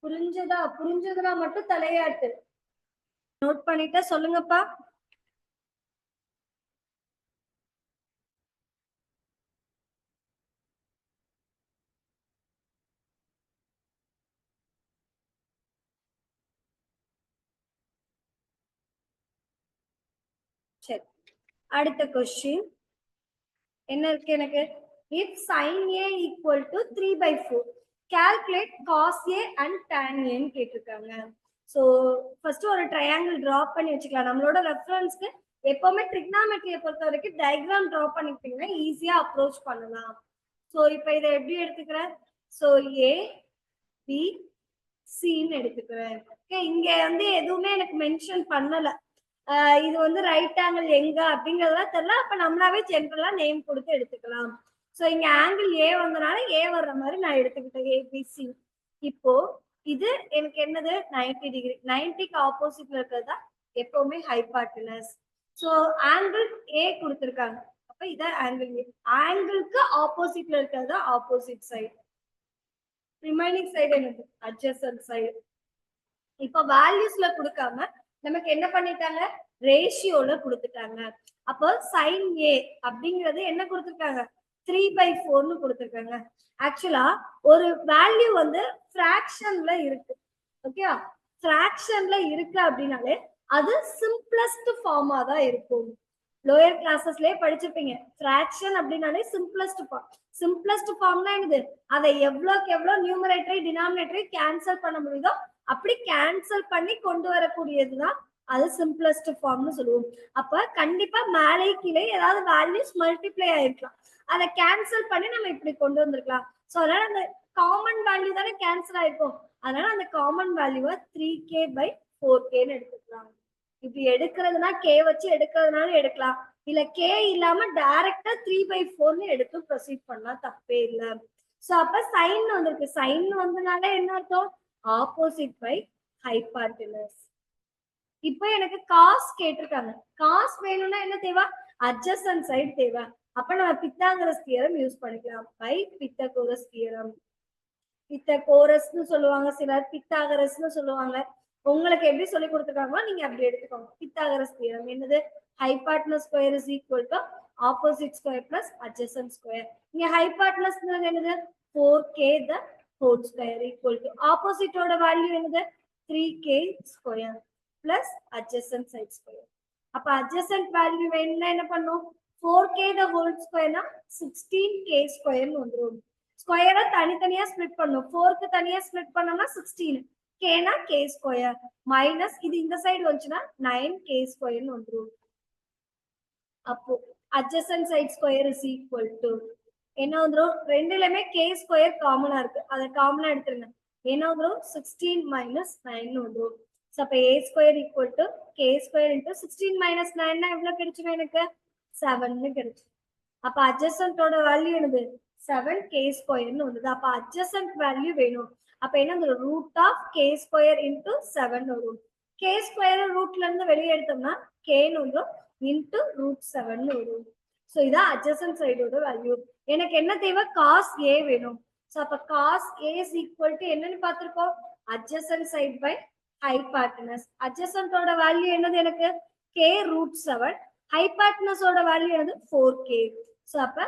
புரிஞ்சதுன்னா மட்டும் தலையாட்டு நோட் பண்ணிட்டா சொல்லுங்கப்பா சரி அடுத்த கொஸ்டின் என்ன இருக்கு எனக்கு if sin A equal to 3/4 calculate cos A and tan A ன்னு கேட்டிருக்காங்க சோ ஃபர்ஸ்ட் ஒரு ட்ரையாங்கிள் டிரா பண்ணி வச்சுக்கலாம் நம்மளோட ரெஃபரன்ஸ்க்கு எப்பவுமே ட்ரிக்னாமெட்ரியை பொறுத்த வரைக்கும் டயக்ராம் டிரா பண்ணிக்கிட்டீங்கன்னா ஈஸியா அப்ரோச் பண்ணலாம் சோ இப்போ இதை எப்படி எடுத்துக்கிறேன் சோ A B C ன்னு எடுத்துக்கிறேன் ஓகே இங்க வந்து எதுவுமே எனக்கு மென்ஷன் பண்ணல இது வந்து ரைட் ஆங்கிள் எங்க அப்படிங்கறதெல்லாம் தெரியல அப்ப நம்மளாவே ஜென்ரலா நேம் கொடுத்து எடுத்துக்கலாம் சோ இங்க ஆங்கிள் ஏ வந்தனால ஏ வர்ற மாதிரி நான் எடுத்துக்கிட்டேன் ஏபிசி இப்போ இது எனக்கு என்னது 90 டிகிரி 90க்கு ஆப்போசிட்ல இருக்கிறதா எப்பவுமே ஹைபார்டனஸ் சோ ஆங்கிள் ஏ கொடுத்திருக்காங்க அப்ப இத ஆங்கிள் ஏ ஆங்கிளுக்கு ஆப்போசிட்ல இருக்கிறதா ஆப்போசிட் சைடு ரிமைனிங் சைடு என்னது அட்ஜசன்ட் சைடு இப்ப வேல்யூஸ்ல கொடுக்காம நமக்கு என்ன பண்ணிட்டாங்க ரேஷியோல கொடுத்துட்டாங்க அப்போ சைன் ஏ அப்படிங்கறது என்ன கொடுத்துருக்காங்க 3/4 கொடுத்துருக்காங்க ஆக்சுவலா ஒரு வேல்யூ வந்து ஃபிராக்ஷன்ல இருக்கு ஓகே ஃபிராக்ஷன்ல இருக்கு அப்படின்னாலே அது சிம்பிளஸ்ட் ஃபார்மா தான் இருக்கும் லோயர் கிளாஸஸ்லயே படிச்சிருப்பீங்க ஃபிராக்ஷன் அப்படின்னாலே சிம்பிளஸ்ட் ஃபார்ம்னா என்னது அதை எவ்வளோக்கு எவ்வளோ நியூமரேட்டரை டினாமினேட்டரை கேன்சல் பண்ண முடியுதோ அப்படி கேன்சல் பண்ணி கொண்டு வரக்கூடியதுதான் அது சிம்பிளஸ்ட் ஃபார்ம்னு சொல்லுவோம். அப்ப கண்டிப்பா மேலே கீழே ஏதாவது வேல்யூஸ் மல்டிப்ளை ஆயிருக்கலாம், அதை கேன்சல் பண்ணி நம்ம இப்படி கொண்டு வந்திருக்கலாம். ஸோ அதனால அந்த காமன் வேல்யூ தானே கேன்சல் ஆயிருக்கும், அதனால அந்த காமன் வேல்யூவை 3k/4kன்னு எடுத்துக்கலாம். இப்படி எடுக்கிறதுனா கே வச்சு எடுக்கிறதுனால எடுக்கலாம், இல்ல கே இல்லாம டைரக்டா 3/4ன்னு எடுத்து ப்ரொசீட் பண்ணலாம், தப்பே இல்லை. சோ அப்ப சைன் வந்திருக்கு, சைன் வந்தனால என்ன அர்த்தம், ஆப்போசிட் பை ஹைபார்டினஸ். இப்போ எனக்கு காஸ் கேட்டிருக்காங்க, காஸ் வேணும்னா என்ன தேவை, அட்ஜசன்ட் சைடு தேவை. அப்ப நம்ம பித்தாகரஸ் தியரம் யூஸ் பண்ணிக்கலாம், பை பித்தகோரஸ் தியரம். பித்தகோரஸ்னு சொல்லுவாங்க சிலர், பித்தாகரஸ்னு சொல்லுவாங்க. உங்களுக்கு எப்படி சொல்லி கொடுத்துருக்காங்களோ நீங்க அப்படி எடுத்துக்கோங்க. பித்தாகரஸ் தியரம் என்னது, hypotenuse square is equal to opposite square plus adjacent square. இங்க ஹைபார்டினஸ் என்னது, 4k the whole square equal to ஆப்போசிட்டோட வேல்யூ என்னது, 3k square plus adjacent side square. அப்ப அட்ஜசன்ட் வேல்யூ வேணும்னா என்ன பண்ணும், 4k the whole square னா 16k ஸ்கொயர்னு வந்துரும். ஸ்கொயரை தனித்தனியா ஸ்ப்ளிட் பண்ணும், 4க்கு தனியா ஸ்ப்ளிட் பண்ணோம்னா 16, k னா k ஸ்கொயர் மைனஸ் இது இந்த சைடு வந்துச்சுன்னா 9k ஸ்கொயர்னு வந்துரும். அப்போ adjacent side square is equal to என்ன வந்துரும், ரெண்டுலயுமே k ஸ்கொயர் காமனா இருக்கு, அதை காமனா எடுத்துருங்க. என்ன வந்துரும், 16 மைனஸ் 9 வந்துரும். சோ அப்ப a square equal to k square into 16 minus 9 எவ்வளவு கிடைச்சுமே, எனக்கு 7ன்னு கிடைச்சு. அப்ப அட்ஜசன்டோட வேல்யூ என்னது, 7k ஸ்கொயர்னு வந்தது. அப்ப அட்ஜசன்ட் வேல்யூ வேணும். அப்ப என்ன வந்துரும், root of k square into 7 வரும். k ஸ்கொயர் ரூட்ல இருந்து வெளியே எடுத்தோம்னா kன்னு வந்துரும் இன்டு ரூட் 7 வரும். சோ இதான் அட்ஜசன்ட் சைடோட வேல்யூ. எனக்கு என்ன தேவை, காஸ் a வேணும். சோ அப்ப cos a is equal to என்னன்னு பார்த்திருக்கோம், அட்ஜசன்ட் சைடு பை ஹைபார்டினஸ். அட்ஜசன்டோட வேல்யூ என்னது, எனக்கு k ரூட் 7, ஹைபார்டினஸோட வேல்யூ என்னது 4k. சோ அப்ப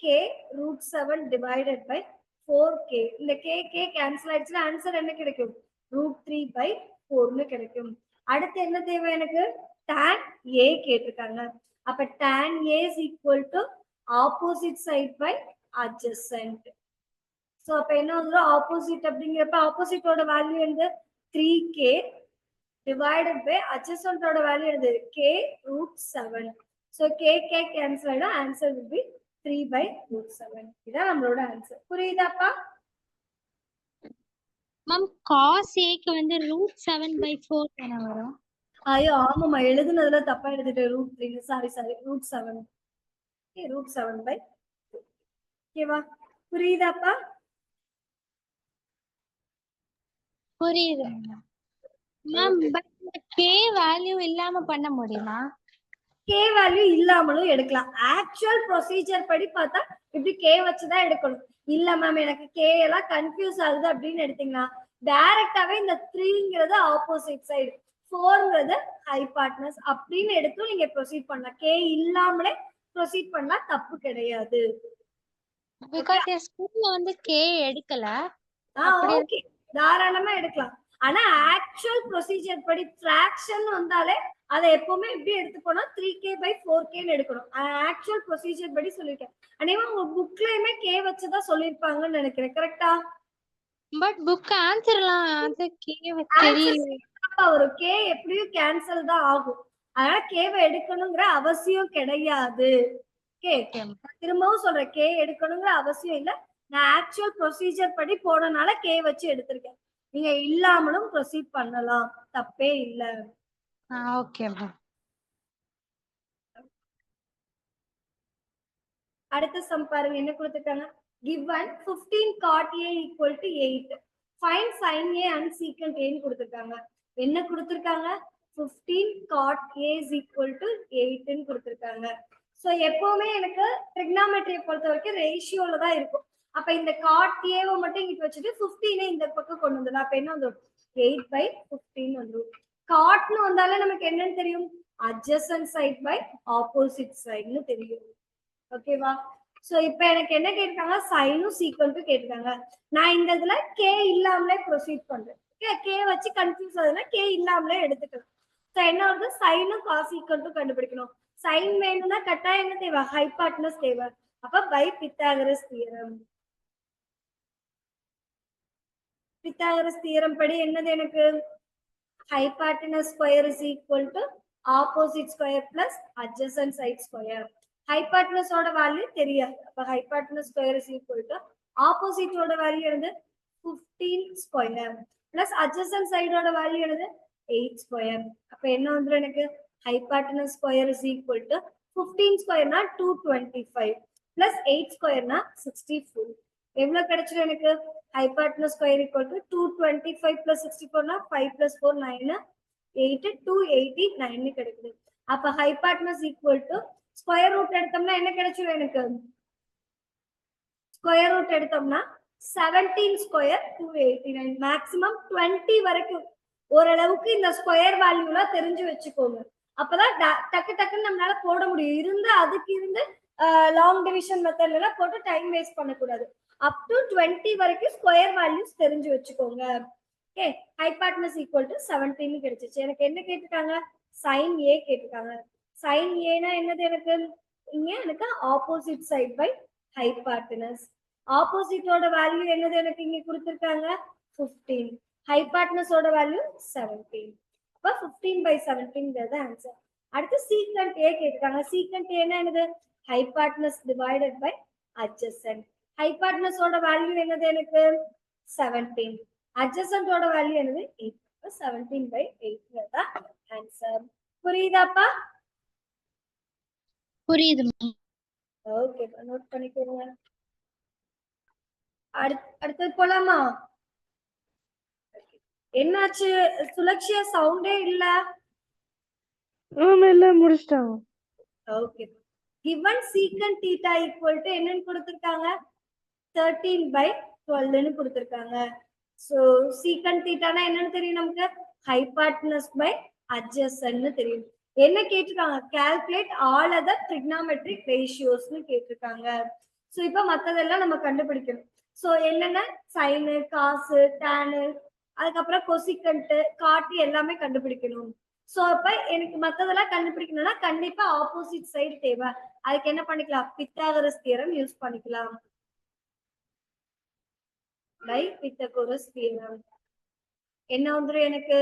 k root 7 divided by 4k. இந்த k கேன்சல் ஆயிடுச்சுன்னா ஆன்சர் என்ன கிடைக்கும், ரூட் 3/4ன்னு கிடைக்கும். அடுத்து என்ன தேவை, எனக்கு tan a கேட்டிருக்காங்க. அப்ப tan a is equal to opposite side by adjacent. So அப்ப என்ன வந்துரும், ஆப்போசிட் அப்படிங்கிறப்ப ஆப்போசிட்டோட வேல்யூ என்னது 3k divided by adjacentோட வேல்யூ என்னது k root 7. So k cancel ஆயிடும், ஆன்சர் will be 3/7. இதான் நம்மளோட ஆன்சர். புரியுதாப்பா? மேம் cos a க்கு வந்து √7/4 தான வரும். ஐயோ ஆமாமா, எழுதுனதுல தப்பா எழுதிட்டேன், ரூட் 3, சாரி ரூட் 7. ரூட் 7/4. ஓகேவா, புரியுதாப்பா? புரியுது மேம். பட் k வேல்யூ இல்லாம பண்ண முடியுமா? k வேல்யூ இல்லாமலும் எடுக்கலாம். ஆக்சுவல் ப்ரொசீஜர் படி பார்த்தா இப்படி k வச்சுதான் எடுக்கணும். இல்ல மேம் எனக்கு k எல்லாம் கன்ஃபியூஸ் ஆகுது அப்படின்னு எடுத்தீங்கன்னா டைரக்டாவே இந்த 3ங்கிறது ஆப்போசிட் சைடு, 4ங்கிறது ஹைபார்டினஸ் அப்படின்னு எடுத்து நீங்க ப்ரொசீட் பண்ணலாம். k இல்லாமலே ப்ரொசீட் பண்ணா தப்பு கிடையாது. பிகாஸ் என் ஸ்கூல்ல வந்து k எடுக்கல. ஓகே, தாராளமா எடுக்கலாம். ஆனா ஆக்சுவல் ப்ரொசீஜர் படி ஃபிராக்ஷன் வந்தாலே அதை எப்பவுமே எப்படி எடுத்துக்கோனா 3k/4kன்னு எடுக்கணும். ஆக்சுவல் ப்ரொசீஜர் படி சொல்லிருக்கேன். அநேகமா உங்க புக்லயுமே k வச்சுதான் சொல்லிருப்பாங்கன்னு நினைக்கிறேன், கரெக்டா? பட் புக் ஆன்சர்லாம் அது k தெரியல. ஒரு k எப்படியும் கேன்சல் தான் ஆகும், அதனால k-வை எடுக்கணுங்கிற அவசியம் கிடையாது. திரும்பவும் சொல்றேன், k எடுக்கணுங்கிற அவசியம் இல்ல. நான் ஆக்சுவல் ப்ரொசீஜர் படி போனனால k வச்சு எடுத்திருக்கேன். நீங்க இல்லாமலும் ப்ரொசீட் பண்ணலாம், தப்பே இல்ல. Okay ma'am. அடுத்த சம் பாருங்க, என்ன கொடுத்திருக்காங்க, given 15 cot a equal to 8, find sin a and secant a ன்னு கொடுத்திருக்காங்க. என்ன கொடுத்திருக்காங்க, 15 cot a is equal to 8 ன்னு கொடுத்திருக்காங்க. சோ எப்பவுமே எனக்கு ட்ரிக்னாமெட்ரியை பொறுத்த வரைக்கும் ரேஷியோல தான் இருக்கும். அப்ப இந்த cot a வை மட்டும் இங்க வச்சுட்டு 15 இந்த பக்கம் கொண்டு வந்துடலாம். அப்ப என்ன வந்துடும், 8/15 வந்துடும். காட்னு வந்தாலே நமக்கு என்னன்னு தெரியும், adjacent side by opposite side ன்னு தெரியும். ஓகேவா? சோ இப்ப எனக்கு என்ன கேட்டிருக்காங்க, சைனும் சீக்வென்ட்டும் கேட்டிருக்காங்க. நான் இந்த இதுல k இல்லாமலே ப்ரொசீட் பண்றேன். k வச்சு கன்ஃபியூஸ் ஆகுதுன்னா k இல்லாமலே எடுத்துக்கலாம். சோ என்ன வருது, சைனும் காஸ் ஈக்குவல் கண்டுபிடிக்கணும். சைன் வேணும்னா கட்டாயம் என்ன தேவை, ஹைபார்டினஸ் தேவை. அப்ப by Pythagoras theorem. Pythagoras theorem படி என்னது எனக்கு hypotenuse square is equal to opposite square plus adjacent side square. Hypotenuse ஓட வேல்யூ தெரியாது. அப்ப hypotenuse square is equal to opposite ஓட வேல்யூ என்னது 15 square plus adjacent side ஓட வேல்யூ என்னது 8 square. அப்ப என்ன வந்துரும் எனக்கு hypotenuse square is equal to 15 square னா 225 plus 8 square னா 64. எவ்வளவு கிடைச்சிரும் எனக்கு hypotenuse square equal to 225 plus 64 na 5 plus 4 9 8 289 கிடைக்குது. அப்ப hypotenuse equal to square root எடுத்தோம்னா என்ன கிடைச்சிரும் எனக்கு square root எடுத்தோம்னா 17 square 289 maximum 20 வரைக்கும் ஓரளவுக்கு இந்த ஸ்கொயர் வேல்யூல தெரிஞ்சு வச்சுக்கோங்க. அப்பதான் டக்கு டக்குன்னு நம்மளால போட முடியும். இருந்து அதுக்கு இருந்து லாங் டிவிஷன் மெத்தட்ல போட்டு டைம் வேஸ்ட் பண்ணக்கூடாது. up to 20 வரைக்கும் ஸ்கொயர் வேல்யூஸ் தெரிஞ்சு வச்சுக்கோங்க. ஓகே ஹைபாட்னஸ் ஈக்குவல் டு 17 கிடைச்சிச்சு. எனக்கு என்ன கேட்டிருக்காங்க sin a கேட்டிருக்காங்க. sin a னா என்னது எனக்கு இங்க எனக்கு ஆப்போசிட் சைடு பை ஹைபாட்னஸ். ஆப்போசிட்டோட வேல்யூ என்னது எனக்கு இங்க கொடுத்திருக்காங்க 15. ஹைபாட்னஸோட வேல்யூ 17. அப்ப 15/17 ஆன்சர். அடுத்து சீக்கண்ட் a கேட்டிருக்காங்க. சீக்கண்ட் a னா என்னது hypotenuse divided by adjacent. hypotenuse ஓட வேல்யூ என்னது எனக்கு 17. adjacent ஓட வேல்யூ என்னது 8. 17/8 தான் ஆன்சர். புரியுதாப்பா? புரியுது. ஓகே நோட் பண்ணிக்கோங்க. அடுத்து போலாமா? என்னாச்சு சுலக்ஷியா சவுண்டே இல்ல? இல்ல முடிச்சிட்டாங்க. Okay given secant theta equal to என்னன்னு கொடுத்திருக்காங்க 13/12 ன்னு கொடுத்திருக்காங்க. சோ secant theta னா என்னன்னு தெரியும் நமக்கு hypotenuse by adjacent ன்னு தெரியும். என்ன கேட்டிருக்காங்க calculate all other trigonometric ratios ன்னு கேட்டிருக்காங்க. சோ இப்போ மத்ததெல்லாம் நம்ம கண்டுபிடிக்கணும். சோ என்னென்ன sin cos tan அதுக்கப்புறம் cosecant cot எல்லாமே கண்டுபிடிக்கணும். சோ அப்ப எனக்கு மத்ததெல்லாம் கண்டுபிடிக்கணும்னா கண்டிப்பா ஆப்போசிட் சைடு தேவை. அதுக்கு என்ன பண்ணிக்கலாம் பித்தாகரஸ் தியரம் யூஸ் பண்ணிக்கலாம். பை பித்தாகரஸ் தியரம் என்ன வந்துரும் எனக்கு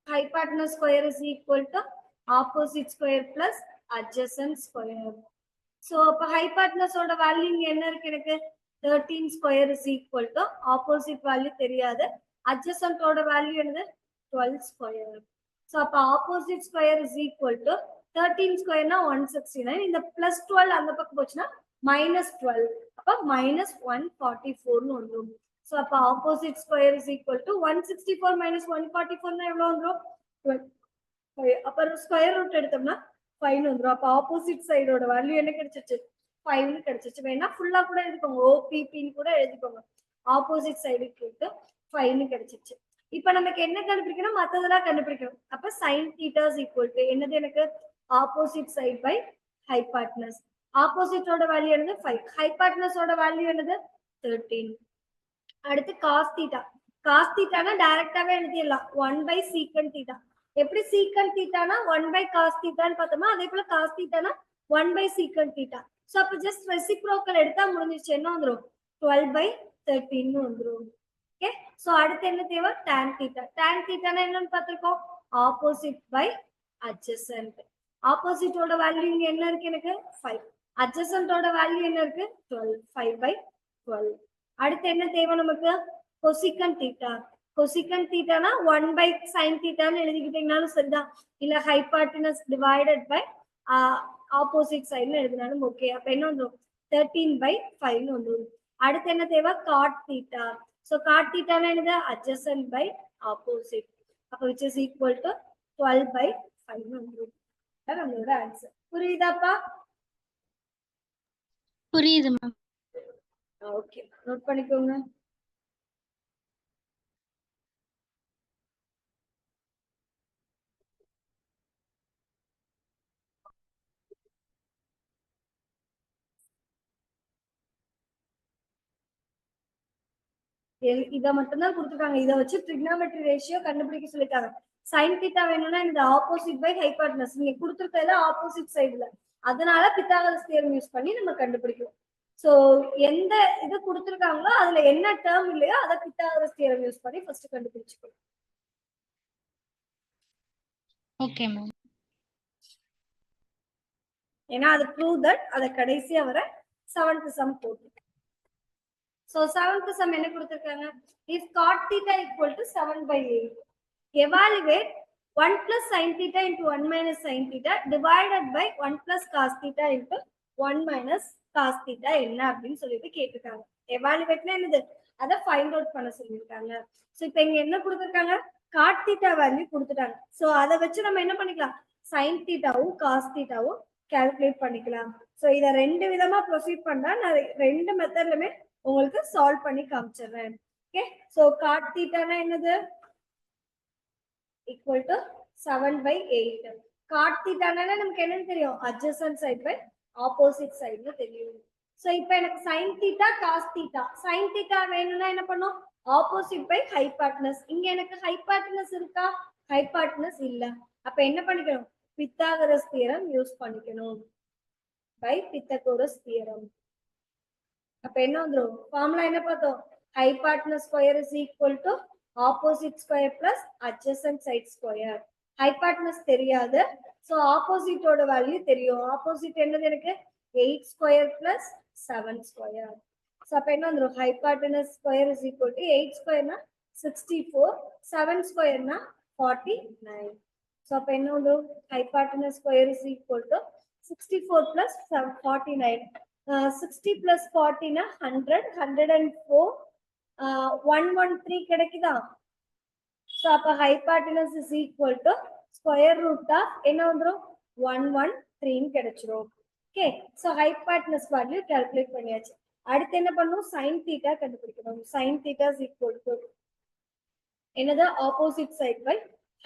hypotenuse square is equal to opposite square plus adjacent square. So அப்ப hypotenuse ஓட வேல்யூ இங்க என்ன இருக்கு எனக்கு 13 square is equal to opposite value தெரியாது. adjacent ஓட வேல்யூ என்னது 12 square. So அப்ப opposite square is equal to 13 square na 169. இந்த plus 12 அந்த பக்கம் போச்சுன்னா minus 12. அப்ப minus 144 ன்னு வந்துரும். So அப்ப opposite square is equal to 164 minus 144 னா எவ்வளவு வந்துரும் 12. அப்ப ஸ்கொயர் ரூட் எடுத்தோம்னா 5 வந்துரும். அப்ப ஆப்போசிட் சைடோட வேல்யூ என்ன கிடைச்சிச்சு 5 ன்னு கிடைச்சிச்சு. வேணா ஃபுல்லா கூட எழுதிக்கோங்க OPP ன்னு கூட எழுதிக்கோங்க. ஆப்போசிட் சைடு கேட்டு 5 ன்னு கிடைச்சிச்சு. இப்ப நமக்கு என்ன கண்டுபிடிக்கணும் மத்ததெல்லாம் கண்டுபிடிக்கணும். அப்ப sin theta is equal to என்னது எனக்கு opposite side by hypotenuse. opposite ஓட வேல்யூ என்னது 5. hypotenuse ஓட வேல்யூ என்னது 13. அடுத்து cos theta. cos theta னா டைரக்டாவே எழுதிடலாம் 1/secant theta. எப்படி secant theta னா 1/cos theta ன்னு பார்த்தோமா அதே போல cos theta னா 1/secant theta. சோ அப்ப ஜஸ்ட் ரெசிப்ரோக்கல் எடுத்தா முடிஞ்சிருச்சு. என்ன வந்துரும் 12/13 ன்னு வந்துரும். ஓகே சோ அடுத்து என்ன தேவை tan theta. tan theta னா என்னன்னு பார்த்திருக்கோம் opposite by adjacent. opposite ஓட வேல்யூ இங்க என்ன இருக்கு எனக்கு 5. adjacent ஓட வேல்யூ என்ன இருக்கு 12. 5/12. அடுத்து என்ன தேவை நமக்கு cosecant theta. cosecant theta னா 1/sin theta ன்னு எழுதிக்கிட்டீங்கனாலும் சரிதான். இல்ல hypotenuse divided by opposite side ன்னு எழுதினாலும் ஓகே. அப்ப என்ன வந்துரும் 13/5 ன்னு வந்துரும். அடுத்து என்ன தேவை cot theta. So cot theta னா என்னது adjacent by opposite. அப்ப which is equal to 12/5 ன்னு வந்துரும். அதான் நம்மளோட ஆன்சர். புரியுதாப்பா? புரியுது மேம். ஓகே நோட் பண்ணிக்கோங்க. இத மட்டும்தான் கொடுத்துருக்காங்க. இதை வச்சு trigonometry ரேஷியோ கண்டுபிடிக்க சொல்லிருக்காங்க. sin theta வேணும்னா இந்த ஆப்போசிட் பை ஹைபாட்னஸ் நீங்க கொடுத்துருக்கல ஆப்போசிட் சைடுல அதனால பித்தாகரஸ் தியரம் யூஸ் பண்ணி நம்ம கண்டுபிடிக்கிறோம். சோ எந்த இது கொடுத்திருக்காங்களோ அதுல என்ன டேர்ம் இல்லையோ அதை பித்தாகரஸ் தியரம் யூஸ் பண்ணி ஃபர்ஸ்ட் கண்டுபிடிச்சுக்கணும். Okay ma'am. ஏன்னா அது ப்ரூவ் தட் அதை கடைசியா வர 7th சம் போட்டு. சோ 7th சம் என்ன கொடுத்திருக்காங்க? if cot theta equal to 7/8 evaluate 1 plus sin theta into 1 minus sin theta divided by 1 plus cos theta into 1 minus cos theta என்ன அப்படின்னு சொல்லிட்டு கேட்டிருக்காங்க. எவாலுவேட்னா என்னது? அதை ஃபைண்ட் அவுட் பண்ண சொல்லியிருக்காங்க. சோ இப்போ இங்க என்ன கொடுத்திருக்காங்க? cot theta வேல்யூ கொடுத்துட்டாங்க. சோ அதை வச்சு நம்ம என்ன பண்ணிக்கலாம்? sin thetaவும் cos thetaவும் கால்குலேட் பண்ணிக்கலாம். சோ இத ரெண்டு விதமா ப்ரொசீட் பண்ணா நான் ரெண்டு மெத்தட்லயுமே உங்களுக்கு சால்வ் பண்ணி காமிச்சிடுறேன். ஓகே, சோ cot theta னா என்னது? equal to 7/8. cot theta னா நமக்கு என்னன்னு தெரியும்? adjacent side by opposite side னு தெரியும். சோ இப்போ எனக்கு sin theta cos theta. sin theta வேணும்னா என்ன பண்ணும்? opposite by hypotenuse. இங்க எனக்கு hypotenuse இருக்கா? hypotenuse இல்ல. அப்ப என்ன பண்ணிக்கணும்? பித்தாகரஸ் தியரம் யூஸ் பண்ணிக்கணும். by Pythagoras theorem. அப்ப என்ன வந்துரும்? ஃபார்முலா என்ன பார்த்தோம்? hypotenuse square is equal to opposite square plus adjacent side square. hypotenuse தெரியாது. சோ opposite ஓட வேல்யூ தெரியும். opposite என்னது எனக்கு? 8 square plus 7 square. சோ அப்ப என்ன வந்துரும்? hypotenuse square is equal to 8 square னா 64, 7 square னா 49. சோ அப்ப என்ன வந்துரும்? hypotenuse square is equal to 64 plus 49. 60 plus 40 னா 100, 104, 113 கிடைக்குதா? சோ அப்ப hypotenuse is equal to square root of என்ன வந்துரும்? 113 கிடைச்சிரும். Okay, so hypotenuse value calculate பண்ணியாச்சு. அடுத்து என்ன பண்ணனும்? sin theta கண்டுபிடிக்கணும். sin theta is equal to என்னது? opposite side by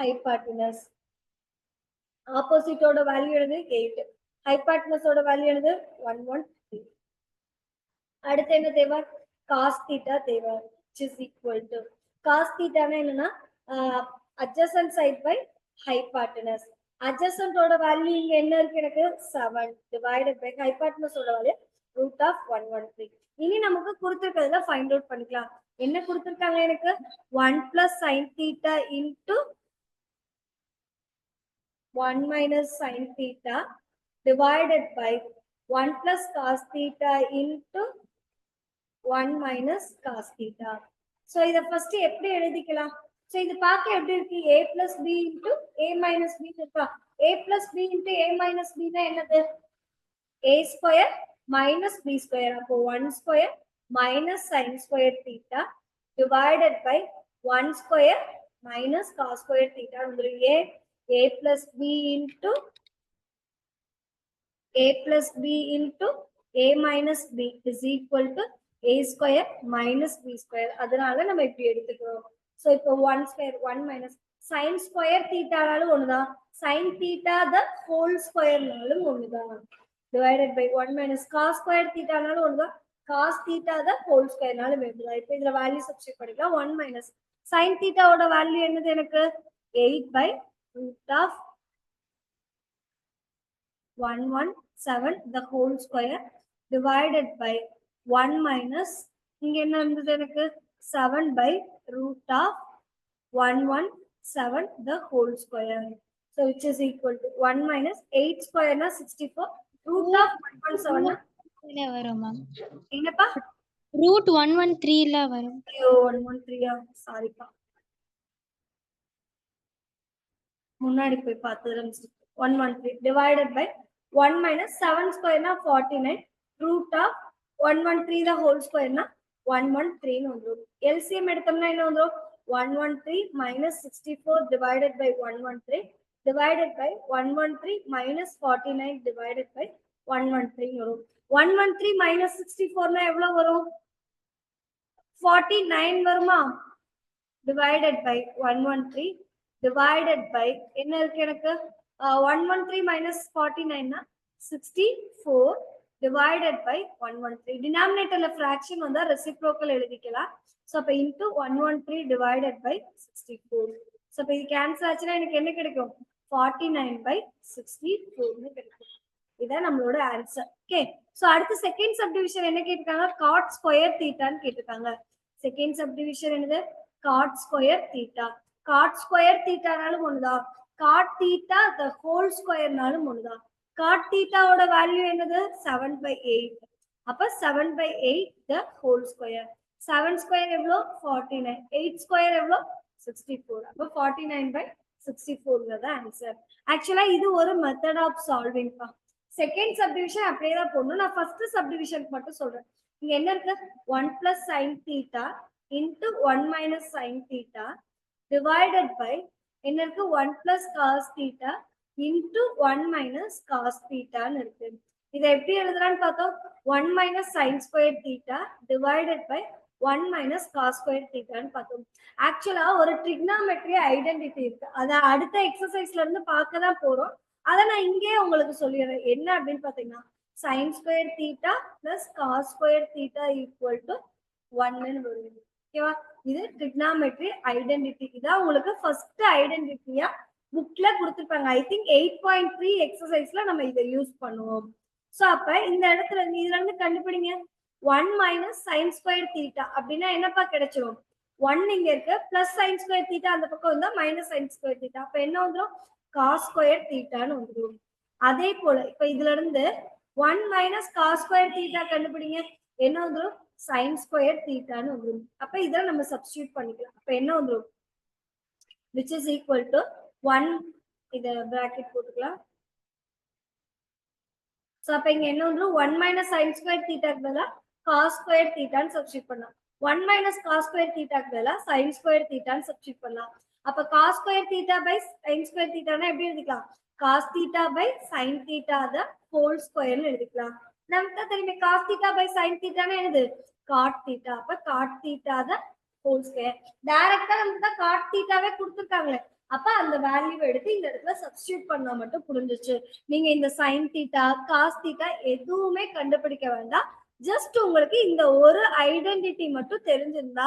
hypotenuse. opposite ஓட வேல்யூ என்னது? 8. hypotenuse ஓட வேல்யூ என்னது? 113. அடுத்து என்ன தேவை? cos theta தேவை, which is equal to cos theta னா என்னன்னா adjacent side by hypotenuse. adjacent ஓட வேல்யூ இங்க என்ன இருக்கு? எனக்கு 7 divided by hypotenuse ஓட வேல்யூ root of 113. இனி நமக்கு கொடுத்திருக்கிறதுல ஃபைண்ட் அவுட் பண்ணிக்கலாம். என்ன கொடுத்திருக்காங்க எனக்கு? 1 plus sin theta into 1 minus sin theta divided by 1 plus cos theta into 1 minus cos theta. So இத first எப்படி எழுதிக்கலாம்? So இது பார்க்க எப்படி இருக்கு? a plus b into a minus b இருக்கா? a plus b into a minus b னா என்னது? a square minus b square. அப்போ 1 square minus sin square theta divided by 1 square minus cos square theta. a plus b into a minus b is equal to a square minus b square. அதனால நம்ம இப்படி எடுத்துக்கிறோம். So இப்போ 1 square 1 minus sin square theta னாலும் ஒண்ணுதான், sin theta the whole square னாலும் ஒண்ணுதான், divided by 1 minus cos square theta னாலும் ஒண்ணுதான், cos theta the whole square னாலும் ஒண்ணுதான். இப்போ இதுல வேல்யூ சப்ஸ்டிட்யூட் பண்ணிக்கலாம். 1 minus sin theta ஓட வேல்யூ என்னது? எனக்கு 8 by root of 117 the whole square divided by 1 minus இங்க என்ன இருந்தது? எனக்கு 7 by root of 117 the whole square. So which is equal to 1 minus 8 square na 64, root of 117 இல்ல வரும் மேம். என்னப்பா? ரூட் 113 ல வரும். ஐயோ 113 சாரிப்பா, முன்னாடி போய் பார்த்ததுல mistake. 113 divided by 1 minus 7 square na 49, root of 113 the whole square na 113 னு வந்துரும். LCM எடுத்தோம்னா என்ன வந்துரும்? 113 minus 64 divided by 113 divided by 113 minus 49 divided by 113 வரும். 113 minus 64 னா எவ்வளவு வரும்? 49 வருமா? divided by 113 divided by என்ன இருக்கு எனக்கு? 113 minus 49 னா 64 divided by 113. denominatorல fraction வந்தா reciprocal எழுதிக்கலாம். சோ அப்ப into 113 divided by 64. சோ அப்ப இது கேன்சல் ஆச்சுனா எனக்கு என்ன கிடைக்கும்? 49 by 64 னு கிடைக்கும். இதான் நம்மளோட ஆன்சர். ஓகே, சோ அடுத்து செகண்ட் சப்டிவிஷன் என்ன கேட்டிருக்காங்க? காட் ஸ்கொயர் தீட்டான்னு கேட்டிருக்காங்க. செகண்ட் சப்டிவிஷன் என்னது? Cot square theta. Cot square தீட்டானாலும் ஒண்ணுதான், காட் தீட்டா த ஹோல் ஸ்கொயர்னாலும் ஒண்ணுதான். காட் தீட்டாவோட வேல்யூ என்னது? 7/8. அப்ப 7/8 த ஹோல் ஸ்கொயர். 7 ஸ்கொயர் எவ்வளோ? 49. 8 ஸ்கொயர் எவ்வளோ? 64. அப்ப 49/64 தான் ஆன்சர். ஆக்சுவலா இது ஒரு மெத்தட் ஆஃப் சால்விங் பா. செகண்ட் சப்டிவிஷன் அப்படியே தான் போடணும். நான் ஃபர்ஸ்ட் சப்டிவிஷன் மட்டும் சொல்றேன். இங்க என்ன இருக்கு? 1 plus sin theta into 1 minus sin theta divided by என்ன இருக்கு? 1 plus cos theta into 1 minus cos theta ன்னு இருக்கு. இதை எப்படி எழுதுறான்னு பார்த்தோம்? 1 minus sin square theta divided by 1 minus cos square theta ன்னு பார்த்தோம். ஆக்சுவலா ஒரு ட்ரிக்னாமெட்ரி ஐடென்டிட்டி இருக்கு. அதை அடுத்த எக்ஸசைஸ்ல இருந்து பார்க்க தான் போறோம். அதை நான் இங்கே உங்களுக்கு சொல்லிடுறேன். என்ன அப்படின்னு பாத்தீங்கன்னா sin square theta plus cos square theta equal to 1 ன்னு வருது. ஓகேவா? இது ட்ரிக்னாமெட்ரி ஐடென்டிட்டி. இதான் உங்களுக்கு ஃபர்ஸ்ட் ஐடென்டிட்டியா புக்ல கொடுத்துருப்பாங்க. ஐ திங்க் 8.3 எக்ஸசைஸ்ல நம்ம இதை யூஸ் பண்ணுவோம். சோ அப்ப இந்த இடத்துல இதுல இருந்து கண்டுபிடிங்க. 1 minus sin square theta அப்படின்னா என்னப்பா கிடைச்சிரும்? 1 இங்க இருக்கு, பிளஸ் sin square theta அந்த பக்கம் வந்தா மைனஸ் sin square theta. அப்ப என்ன வந்துடும்? cos square theta ன்னு வந்துடும். அதே போல இப்ப இதுல இருந்து 1 minus cos square theta கண்டுபிடிங்க. என்ன வந்துடும்? sin square theta ன்னு வந்துடும். அப்ப இதை நம்ம சப்ஸ்டிட்யூட் பண்ணிக்கலாம். அப்ப என்ன வந்துடும்? which is equal to 1, இத bracket போட்டுக்கலாம். சோ அப்ப இங்க என்ன வந்துடும்? 1 minus sin square theta க்கு பதிலா cos square theta ன்னு சப்ஸ்டிட்யூட் பண்ணலாம். 1 minus cos square theta க்கு பதிலா sin square theta ன்னு சப்ஸ்டிட்யூட் பண்ணலாம். அப்ப cos square theta by sin square theta னா எப்படி எழுதிக்கலாம்? cos theta by sin theta the whole square ன்னு எழுதிக்கலாம். நமக்கு தெரியுமே cos theta by sin theta னா என்னது? cot theta. அப்ப cot theta the whole square. டைரக்டா நமக்கு தான் cot theta வே கொடுத்திருக்காங்களே. அப்ப அந்த வேல்யூ எடுத்து இந்த இடத்துல சப்ஸ்டிட்யூட் பண்ணா மட்டும் புரிஞ்சிச்சு. நீங்க இந்த sin theta, cos theta எதுவுமே கண்டுபிடிக்க வேண்டாம். ஜஸ்ட் உங்களுக்கு இந்த ஒரு ஐடென்டிட்டி மட்டும் தெரிஞ்சிருந்தா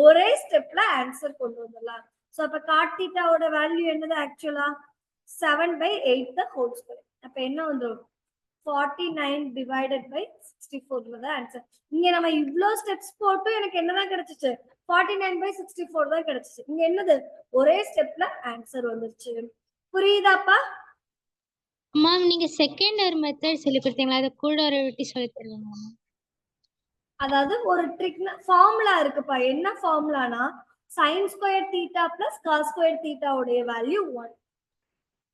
ஒரே ஸ்டெப்ல ஆன்சர் கொண்டு வந்துடலாம். சோ அப்ப cot theta ஓட வேல்யூ என்னது? ஆக்சுவலா 7/8 the whole square. அப்ப என்ன வந்துடும்? 49 divided by 64 தான் ஆன்சர். இங்க நம்ம இவ்ளோ ஸ்டெப்ஸ் போட்டு எனக்கு என்னதான் கிடைச்சிச்சு? 49/64 தான் கிடைச்சிச்சு. இங்க என்னது? ஒரே ஸ்டெப்ல ஆன்சர் வந்துருச்சு. புரியுதாப்பா? மேம் நீங்க செகண்ட் ஒரு மெத்தட் சொல்லி கொடுத்தீங்களா, அதை கூட ஒரு விட்டு சொல்லி தருவீங்களா? அதாவது ஒரு ட்ரிக் ஃபார்முலா இருக்குப்பா. என்ன ஃபார்முலானா sin square theta plus cos square theta உடைய வேல்யூ 1.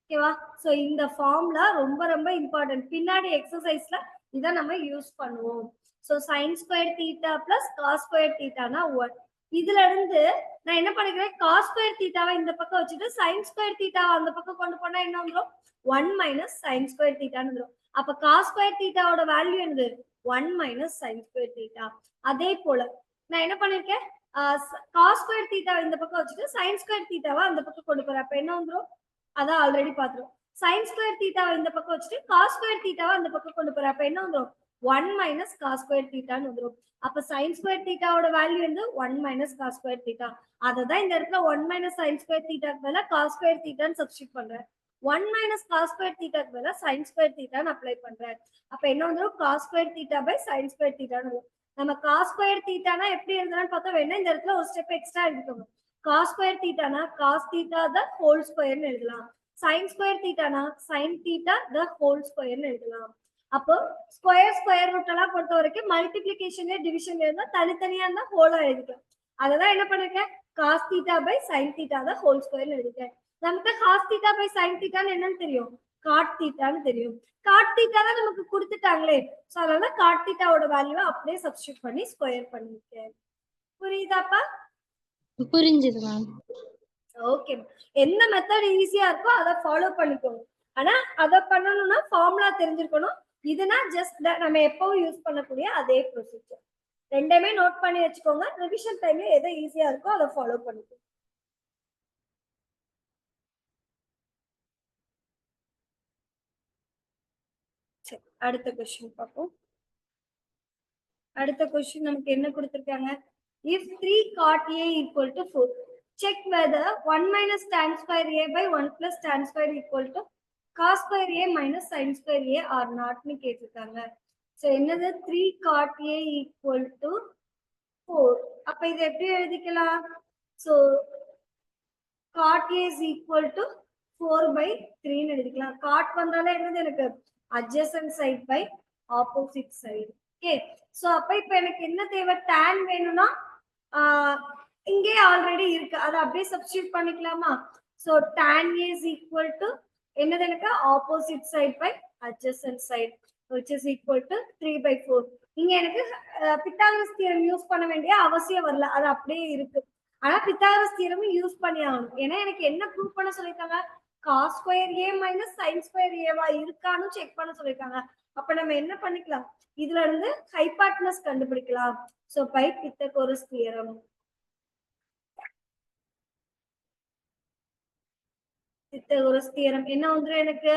ஓகேவா? சோ இந்த ஃபார்முலா ரொம்ப ரொம்ப இம்பார்ட்டன்ட். பின்னாடி எக்ஸசைஸ்ல இத நம்ம யூஸ் பண்ணுவோம். So sin square theta plus cos square theta னா 1. இதுல இருந்து நான் என்ன பண்ணிக்கிறேன்? cos square theta வை இந்த பக்கம் வச்சுட்டு sin square theta அந்த பக்கம் கொண்டு போனா என்ன வந்துரும்? 1 minus sin square theta ன்னு வந்துரும். அப்ப cos square theta ஓட வேல்யூ என்னது? 1 minus sin square theta. அதே போல நான் என்ன பண்ணிருக்கேன்? cos square theta இந்த பக்கம் வச்சுட்டு sin square theta வை அந்த பக்கம் கொண்டு போறேன். அப்ப என்ன வந்துரும்? அதான் ஆல்ரெடி பாத்துறோம். sin square theta வை இந்த பக்கம் வச்சுட்டு cos square theta வை அந்த பக்கம் கொண்டு போறேன். அப்ப என்ன வந்துரும்? 1 minus cos square theta ன்னு வந்துரும். அப்ப sin square theta ஓட வேல்யூ வந்து 1 minus cos square theta. அததான் இந்த இடத்துல 1 minus sin square theta க்கு பதிலா cos square theta ன்னு சப்ஸ்டிட்யூட் பண்றேன். 1 minus cos square theta க்கு பதிலா sin square theta ன்னு அப்ளை பண்றேன். அப்ப என்ன வந்துரும்? cos square theta by sin square theta ன்னு வரும். நம்ம cos square theta னா எப்படி எழுதலாம்னு பார்த்தா வேணா இந்த இடத்துல ஒரு ஸ்டெப் எக்ஸ்ட்ரா எடுத்துக்கோங்க. cos square theta னா cos theta the whole square ன்னு எழுதலாம். sin square theta னா sin theta the whole square ன்னு எழுதலாம். அப்போ ஸ்கொயர் ரூட் எல்லாம் பொறுத்த வரைக்கும் மல்டிபிளிகேஷன்ல டிவிஷன் இருந்தா தனித்தனியா இருந்தா ஹோலா எழுதிக்கலாம். அததான் என்ன பண்ணிருக்கேன்? cos theta by sin theta the whole square ன்னு எழுதிட்டேன். நமக்கு cos theta by sin theta என்னன்னு தெரியும்? cot theta ன்னு தெரியும். cot theta தான் நமக்கு கொடுத்துட்டாங்களே. சோ அதனால cot theta ஓட வேல்யூவை அப்படியே சப்ஸ்டிட்யூட் பண்ணி ஸ்கொயர் பண்ணிருக்கேன். புரியுதாப்பா? புரிஞ்சுது மேம். ஓகே, எந்த மெத்தட் ஈஸியா இருக்கோ அதை ஃபாலோ பண்ணிக்கோங்க. ஆனா அதை பண்ணணும்னா ஃபார்முலா தெரிஞ்சிருக்கணும். இதுனா ஜஸ்ட் நம்ம எப்பவும் யூஸ் பண்ணக்கூடிய அதே ப்ரொசீஜர். ரெண்டுமே நோட் பண்ணி வச்சுக்கோங்க. ரிவிஷன் டைம்ல எது ஈஸியா இருக்கோ அதை ஃபாலோ பண்ணிக்கோங்க. சரி, அடுத்த क्वेश्चन பார்ப்போம். அடுத்த क्वेश्चन நமக்கு என்ன கொடுத்திருக்காங்க? if 3 cot a equal to 4, check whether 1 minus tan square a by 1 plus tan square equal to cos square a minus sin square a or not னு கேட்டிருக்காங்க. சோ என்னது 3 cot a equal to 4. அப்ப இது எப்படி எழுதிக்கலாம்? So cot a is equal to 4 by 3 னு எழுதிக்கலாம். cot வந்தாலே என்னது எனக்கு adjacent side by opposite side. Okay, so அப்ப இப்ப எனக்கு என்ன தேவை? tan வேணும்னா இங்கே ஆல்ரெடி இருக்கு, அதை அப்படியே சப்ஸ்டிட்யூட் பண்ணிக்கலாமா? So tan a is equal to என்னது எனக்கு opposite side by adjacent side which is equal to 3 by 4. இங்க எனக்கு பித்தாகரஸ் தியரம் யூஸ் பண்ண வேண்டிய அவசியம் வரல, அது அப்படியே இருக்கு. ஆனா பித்தாகரஸ் தியரமும் யூஸ் பண்ணி ஆகணும். ஏன்னா எனக்கு என்ன ப்ரூவ் பண்ண சொல்லிருக்காங்க? cos square a minus sin square a வா இருக்கான்னு செக் பண்ண சொல்லிருக்காங்க. அப்ப நம்ம என்ன பண்ணிக்கலாம்? இதுல இருந்து ஹைபாட்னஸ் கண்டுபிடிக்கலாம். So by Pythagoras theorem. Pythagoras theorem என்ன வந்துரும் எனக்கு?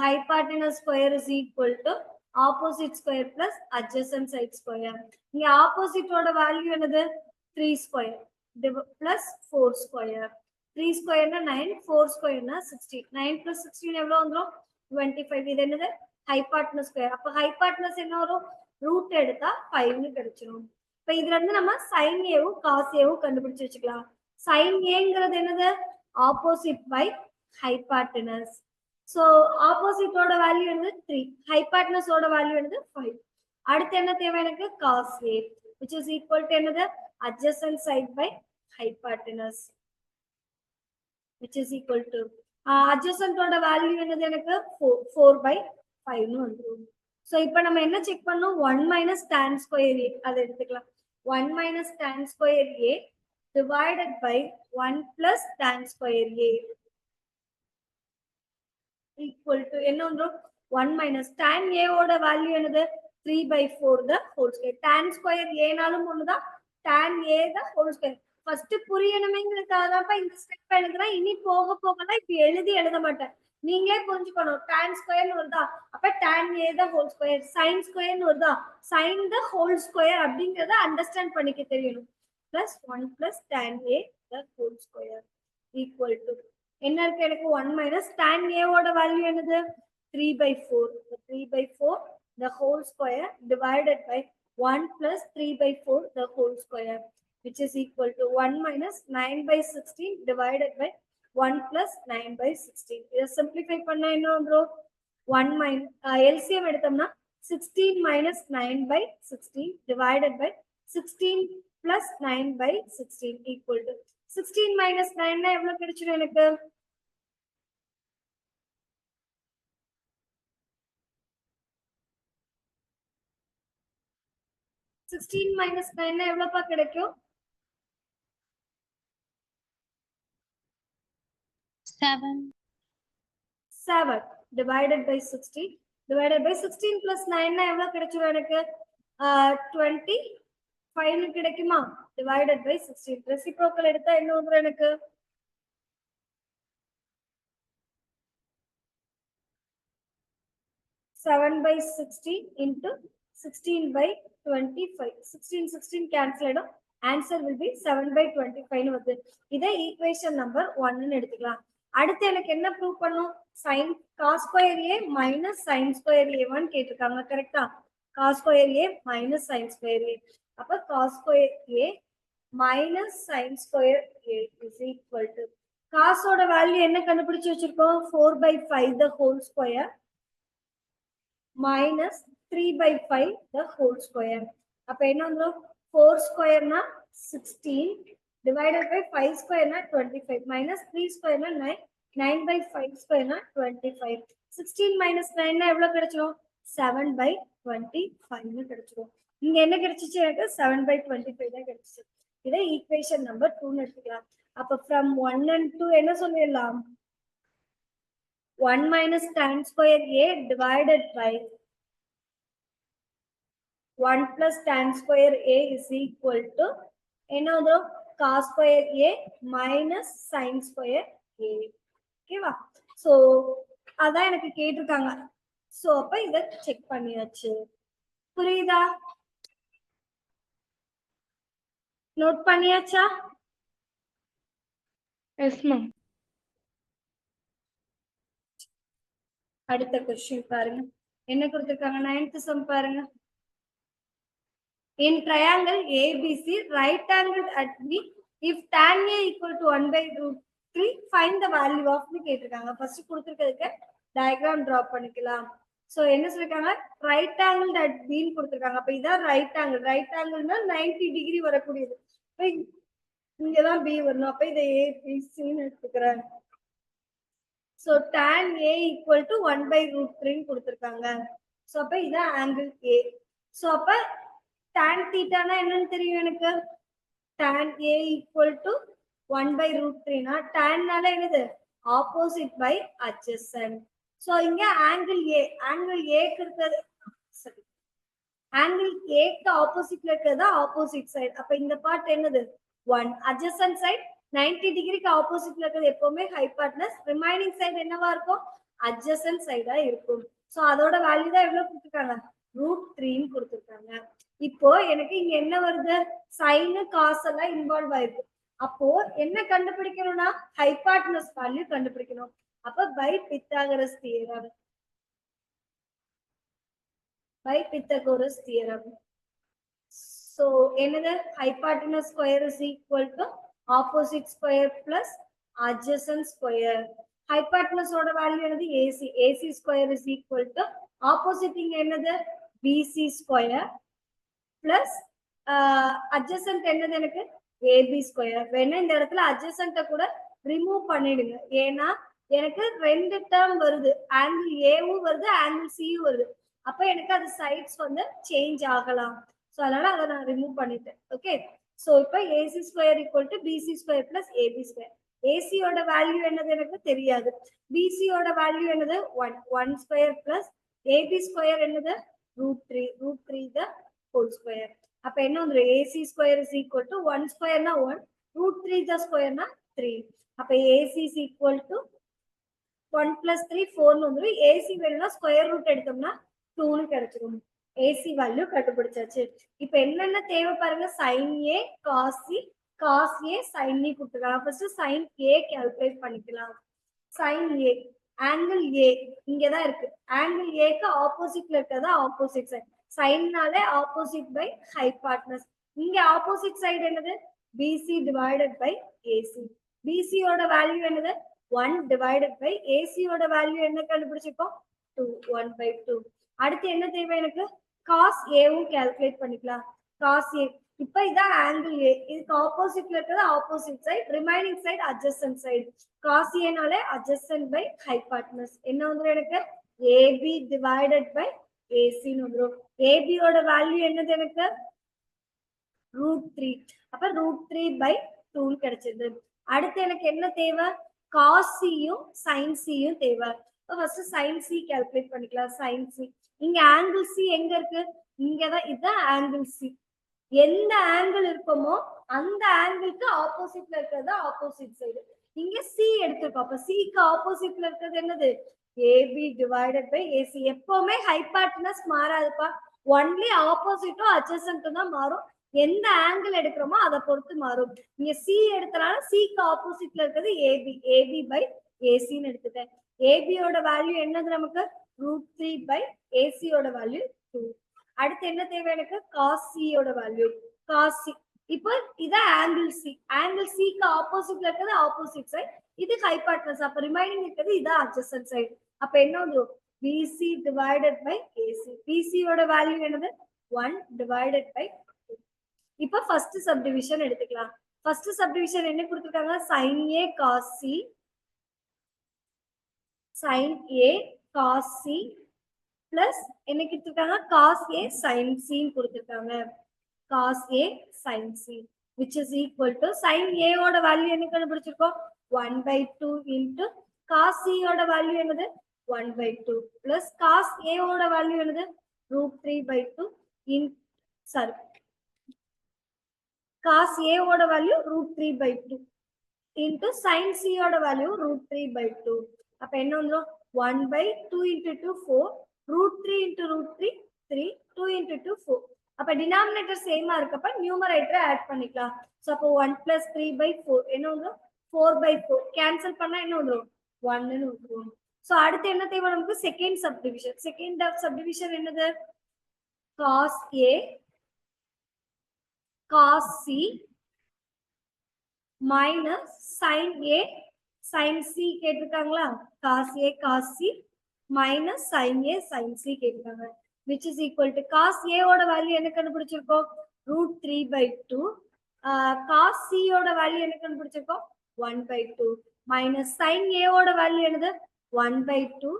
hypotenuse square is equal to opposite square plus adjacent side square. இங்க opposite ஓட வேல்யூ என்னது? 3 square plus 4 square. 3 square னா 9, 4 square னா 16. 9 plus 16 எவ்வளவு வந்துரும்? 25. இது என்னது? hypotenuse square. அப்ப hypotenuse என்ன வரும்? ரூட் எடுத்தா 5 னு கிடைச்சிரும். இப்ப இதுல இருந்து நம்ம sin a வும் cos a வும் கண்டுபிடிச்சு வச்சுக்கலாம். sin a ங்கிறது என்னது? opposite by hypotenuse. So opposite ஓட வேல்யூ என்னது? 3. hypotenuse ஓட வேல்யூ என்னது? 5. அடுத்து என்ன தேவை எனக்கு? cos a which is equal to என்னது? adjacent side by hypotenuse which is equal to adjacent ஓட வேல்யூ என்னது எனக்கு? 4 by 5 னு வந்துரும். சோ இப்போ நம்ம என்ன செக் பண்ணோம்? 1 minus tan square a அதை எடுத்துக்கலாம். 1 minus tan square a divided by 1 plus tan square a equal to என்ன வந்துரும்? 1 minus tan a ஓட வேல்யூ என்னது? 3 by 4 the whole square. tan square a நாலும் ஒண்ணுதான், tan a the whole square. First புரியணுமேங்கிறதுக்காக தான் இந்த ஸ்டெப் எழுதுறேன். இனி போக போகலாம் இப்ப எழுத மாட்டேன், நீங்களே புரிஞ்சுக்கணும். tan square னு வருதா, அப்ப tan a the whole square. sin square னு வருதா, sin the whole square அப்படிங்கறத அண்டர்ஸ்டாண்ட் பண்ணிக்க தெரியணும். plus 1 plus tan a the whole square equal to என்ன இருக்கு எனக்கு? 1 minus tan a ஓட வேல்யூ என்னது? 3 by 4. 3 by 4 the whole square divided by 1 plus 3 by 4 the whole square which is equal to 1 minus 9 by 16 divided by 1 plus 9 by 16. இதை simplify பண்ணா என்ன வந்துரும்? 1 minus LCM எடுத்தோம்னா 16 minus 9 by 16 divided by 16 plus 9 by 16 equal to 16 minus 9 னா எவ்வளவு கிடைச்சிரும் எனக்கு? 16 minus 9 னா எவ்வளவுப்பா கிடைக்கும்? 7 divided by 16 divided by 16 plus 9 னா எவ்வளவு கிடைச்சிரும் எனக்கு? 25 னு கிடைக்குமா? divided by 16 reciprocal எடுத்தா என்ன வந்துரும் எனக்கு? 7 by 16 into 16 by 25. 16 cancel ஆயிடும். Answer will be 7 by 25 னு வருது. இதை ஈக்குவேஷன் நம்பர் 1 னு எடுத்துக்கலாம். அடுத்து எனக்கு என்ன ப்ரூவ் பண்ணும்? sin cos square a minus sin square a1 கேட்டிருக்காங்க, கரெக்ட்டா? cos square a minus sin square a. அப்ப cos square a minus sin square a is equal to cos ஓட வேல்யூ என்ன கண்டுபிடிச்சு வச்சிருக்கோம்? 4 by 5 the whole square minus 3 by 5 the whole square. அப்ப என்ன வந்துரும்? 4 square னா 16 divided by 5 square னா 25 minus 3 square னா 9, 9 by 5 square னா 25. 16 minus 9 னா எவ்வளவு கிடைச்சிரும்? 7 by 25 னு கிடைச்சிரும். இங்க என்ன கிடைச்சிச்சு எனக்கு? 7 by 25 தான் கிடைச்சிச்சு. இதை ஈக்குவேஷன் நம்பர் 2 னு எடுத்துக்கலாம். அப்ப from 1 and 2 என்ன சொல்லிடலாம்? 1 minus tan square a divided by 1 plus tan square a is equal to என்ன வந்துரும்? cos square a minus sin square a. ஓகேவா? சோ அதான் எனக்கு கேட்டிருக்காங்க. சோ அப்ப இத செக் பண்ணியாச்சு. புரியுதா? நோட் பண்ணியாச்சா? Yes ma'am. அடுத்த கொஸ்டின் பாருங்க என்ன கொடுத்திருக்காங்க 9th சம் பாருங்க. In triangle ABC, right angled at B, if tan A equal to 1 by root 3, find the value of னு கேட்டிருக்காங்க. ஃபர்ஸ்ட் கொடுத்திருக்கிறதுக்கு டயக்ராம் டிரா பண்ணிக்கலாம். சோ என்ன சொல்லிருக்காங்க ரைட் ஆங்கிள் அட் B ன்னு கொடுத்திருக்காங்க. அப்ப இதான் ரைட் ஆங்கிள். ரைட் ஆங்கிள்னா 90 டிகிரி வரக்கூடியது. அப்ப இங்கதான் B வரணும். அப்ப இதை ABC ன்னு எடுத்துக்கிறேன். So tan A equal to 1 by root 3 ன்னு கொடுத்திருக்காங்க. சோ அப்ப இதான் ஆங்கிள் A. சோ அப்ப tan theta னா என்னன்னு தெரியும் எனக்கு. tan A equal to 1 by root 3 னா tan நால என்னது opposite by adjacent. சோ இங்க angle A க்கு இருக்கிறது angle A க்கு ஆப்போசிட்ல இருக்கிறது ஆப்போசிட் சைடு. அப்ப இந்த பார்ட் என்னது 1. adjacent side 90 டிகிரிக்கு ஆப்போசிட்ல இருக்கிறது எப்பவுமே ஹைபாட்னஸ். ரிமைனிங் சைடு என்னவா இருக்கும் adjacent சைடா இருக்கும். சோ அதோட வேல்யூ தான் எவ்வளவு கொடுத்திருக்காங்க √3 ன்னு கொடுத்திருக்காங்க. இப்போ எனக்கு இங்க என்ன வருது சைன் காஸ் எல்லாம் இன்வால்வ் ஆயிருக்கு. அப்போ என்ன கண்டுபிடிக்கணும்னா ஹைபாட்னஸ் வேல்யூ கண்டுபிடிக்கணும். அப்ப பை பித்தாகரஸ் தியரம். சோ என்னது hypotenuse square is equal to opposite square plus adjacent square. Hypotenuse ஓட வேல்யூ என்னது AC square is equal to opposite இங்க என்னது BC ஸ்கொயர் பிளஸ் adjacent என்னது எனக்கு AB ஸ்கொயர். வேணா இந்த இடத்துல adjacent கூட ரிமூவ் பண்ணிடுங்க. ஏன்னா எனக்கு ரெண்டு டேர்ம் வருது. ஆங்கிள் ஏவும் வருது ஆங்கிள் சியும் வருது. அப்ப எனக்கு அது சைட்ஸ் வந்து சேஞ்ச் ஆகலாம். சோ அதனால அதை நான் ரிமூவ் பண்ணிட்டேன். ஓகே சோ இப்போ AC square equal to BC square plus AB square. AC யோட வேல்யூ என்னது எனக்கு தெரியாது. BC யோட வேல்யூ என்னது 1 ஸ்கொயர் பிளஸ் AB ஸ்கொயர் என்னது √3 த ஹோல் ஸ்கொயர். அப்ப என்ன வந்துரும் AC square is equal to 1 ஸ்கொயர்னா 1 √3 த ஸ்கொயர்னா 3. அப்ப AC is equal to 1 plus 3 4 னு வந்துரும். AC வேணும்னா ஸ்கொயர் ரூட் எடுத்தோம்னா 2 னு கிடைச்சிரும். AC வேல்யூ கண்டுபிடிச்சாச்சு. இப்போ என்னென்ன தேவை பாருங்க sin A cos A sin E கொடுத்துக்கலாம். ஃபர்ஸ்ட் sin A கால்குலேட் பண்ணிக்கலாம். sin A angle A இங்கதான் இருக்கு. angle A க்கு ஆப்போசிட்ல இருக்கிறது ஆப்போசிட் சைடு. சைன்னாலே ஆப்போசிட் பை ஹைபாட்னஸ். இங்க ஆப்போசிட் சைடு என்னது BC divided by AC. BC யோட வேல்யூ என்னது 1 டிவைடட் பை AC யோட வேல்யூ என்ன கண்டுபிடிச்சிருக்கோம் 2 1/2. அடுத்து என்ன தேவை எனக்கு cos A வும் கால்குலேட் பண்ணிக்கலாம். cos A இப்போ இதான் ஆங்கிள் A. இதுக்கு ஆப்போசிட்ல இருக்கிறது opposite side. Remaining side adjacent side. cos A னாலே adjacent பை ஹைபாட்னஸ். என்ன வந்துரும் எனக்கு AB டிவைடட் பை AC னு வந்துரும். AB யோட வேல்யூ என்னது எனக்கு √3. அப்ப √3/2 னு கிடைச்சது. அடுத்து எனக்கு என்ன தேவை cos C யும் sin C யும் தேவை. ஃபர்ஸ்ட் sin C கால்குலேட் பண்ணிக்கலாம். sin C இங்க ஆங்கிள் C எங்க இருக்கு இங்கதான். இதுதான் ஆங்கிள் C. எந்த ஆங்கிள் இருக்குமோ அந்த ஆங்கிளுக்கு ஆப்போசிட்ல இருக்கிறது ஆப்போசிட் சைடு. இங்க C எடுத்துருக்கோம். அப்ப C க்கு ஆப்போசிட்ல இருக்கிறது என்னது AB டிவைடட் பை AC. எப்பவுமே ஹைபாட்னஸ் மாறாதுப்பா. ஒன்லி ஆப்போசிட்டும் அட்ஜசன்ட்டும் தான் மாறும். எந்த ஆங்கிள் எடுக்கிறோமோ அதை பொறுத்து மாறும். இங்க C எடுத்தனால C க்கு ஆப்போசிட்ல இருக்கிறது AB பை AC ன்னு எடுத்துட்டேன். AB யோட வேல்யூ என்னது நமக்கு √3/AC யோட வேல்யூ 2. அடுத்து என்ன தேவை எனக்கு cos C யோட வேல்யூ cos C. இப்போ இத ஆங்கிள் C. ஆங்கிள் C க்கு ஆப்போசிட்ல இருக்கிறது ஆப்போசிட் சைடு. இது ஹைபாட்னஸ். அப்ப ரிமைனிங் இருக்கிறது இது adjacent சைடு. அப்ப என்ன வந்துரும் BC divided by AC. BC யோட வேல்யூ என்னது 1 டிவைடட் பை 2. இப்போ ஃபர்ஸ்ட் சப்டிவிஷன் எடுத்துக்கலாம். ஃபர்ஸ்ட் சப்டிவிஷன் என்ன கொடுத்திருக்காங்க sin A cos C sin A cos C plus என்ன கொடுத்திருக்காங்க cos A sin C ன்னு கொடுத்திருக்காங்க. cos A sin C which is equal to sin A ஓட வேல்யூ என்ன கண்டுபிடிச்சிருக்கோம் 1/2 into cos C ஓட வேல்யூ என்னது 1/2 plus cos A ஓட வேல்யூ என்னது √3/2 in sorry cos A ஓட வேல்யூ √3/2 into sin C ஓட வேல்யூ √3/2. அப்ப என்ன வந்துரும் 1/2 into 2 4 √3 into √3 3 2 into 2 4. அப்ப டினாமினேட்டர் சேமா இருக்கப்ப நியூமரேட்டரை ஆட் பண்ணிக்கலாம். சோ அப்ப 1 plus 3/4 என்ன வந்துரும் 4/4. கேன்சல் பண்ணா என்ன வந்துரும் 1 ன்னு வந்துரும். சோ அடுத்து என்ன தேவை நமக்கு செகண்ட் சப்டிவிஷன். செகண்ட் சப்டிவிஷன் என்னது cos A cos C minus sin A sin C கேட்டிருக்காங்களா? cos A cos C minus sin A sin C கேட்டிருக்காங்க. which is equal to cos A ஓட வேல்யூ என்ன கண்டுபிடிச்சிருக்கோம் √3/2. cos C ஓட value என்ன கண்டுபிடிச்சிருக்கோம் 1/2 minus sin A ஓட value என்னது 1/2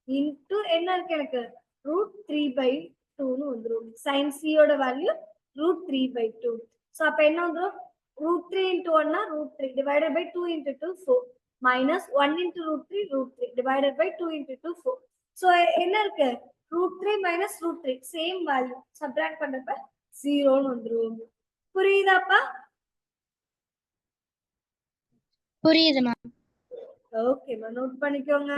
into என்ன இருக்கு எனக்கு √3/2 னு வந்துரும். sin C ஓட வேல்யூ √3/2. சோ அப்ப என்ன வந்துரும் √3 into 1 னா √3 divided by 2 into 2 4 minus 1 into √3 √3 divided by 2 into 2 4. So என்ன இருக்கு √3 minus √3 சேம் வேல்யூ சப்ட்ராக்ட் பண்றப்ப 0 னு வந்துரும். புரியுதாப்பா? புரியுது மேம். ஓகேமா நோட் பண்ணிக்கோங்க.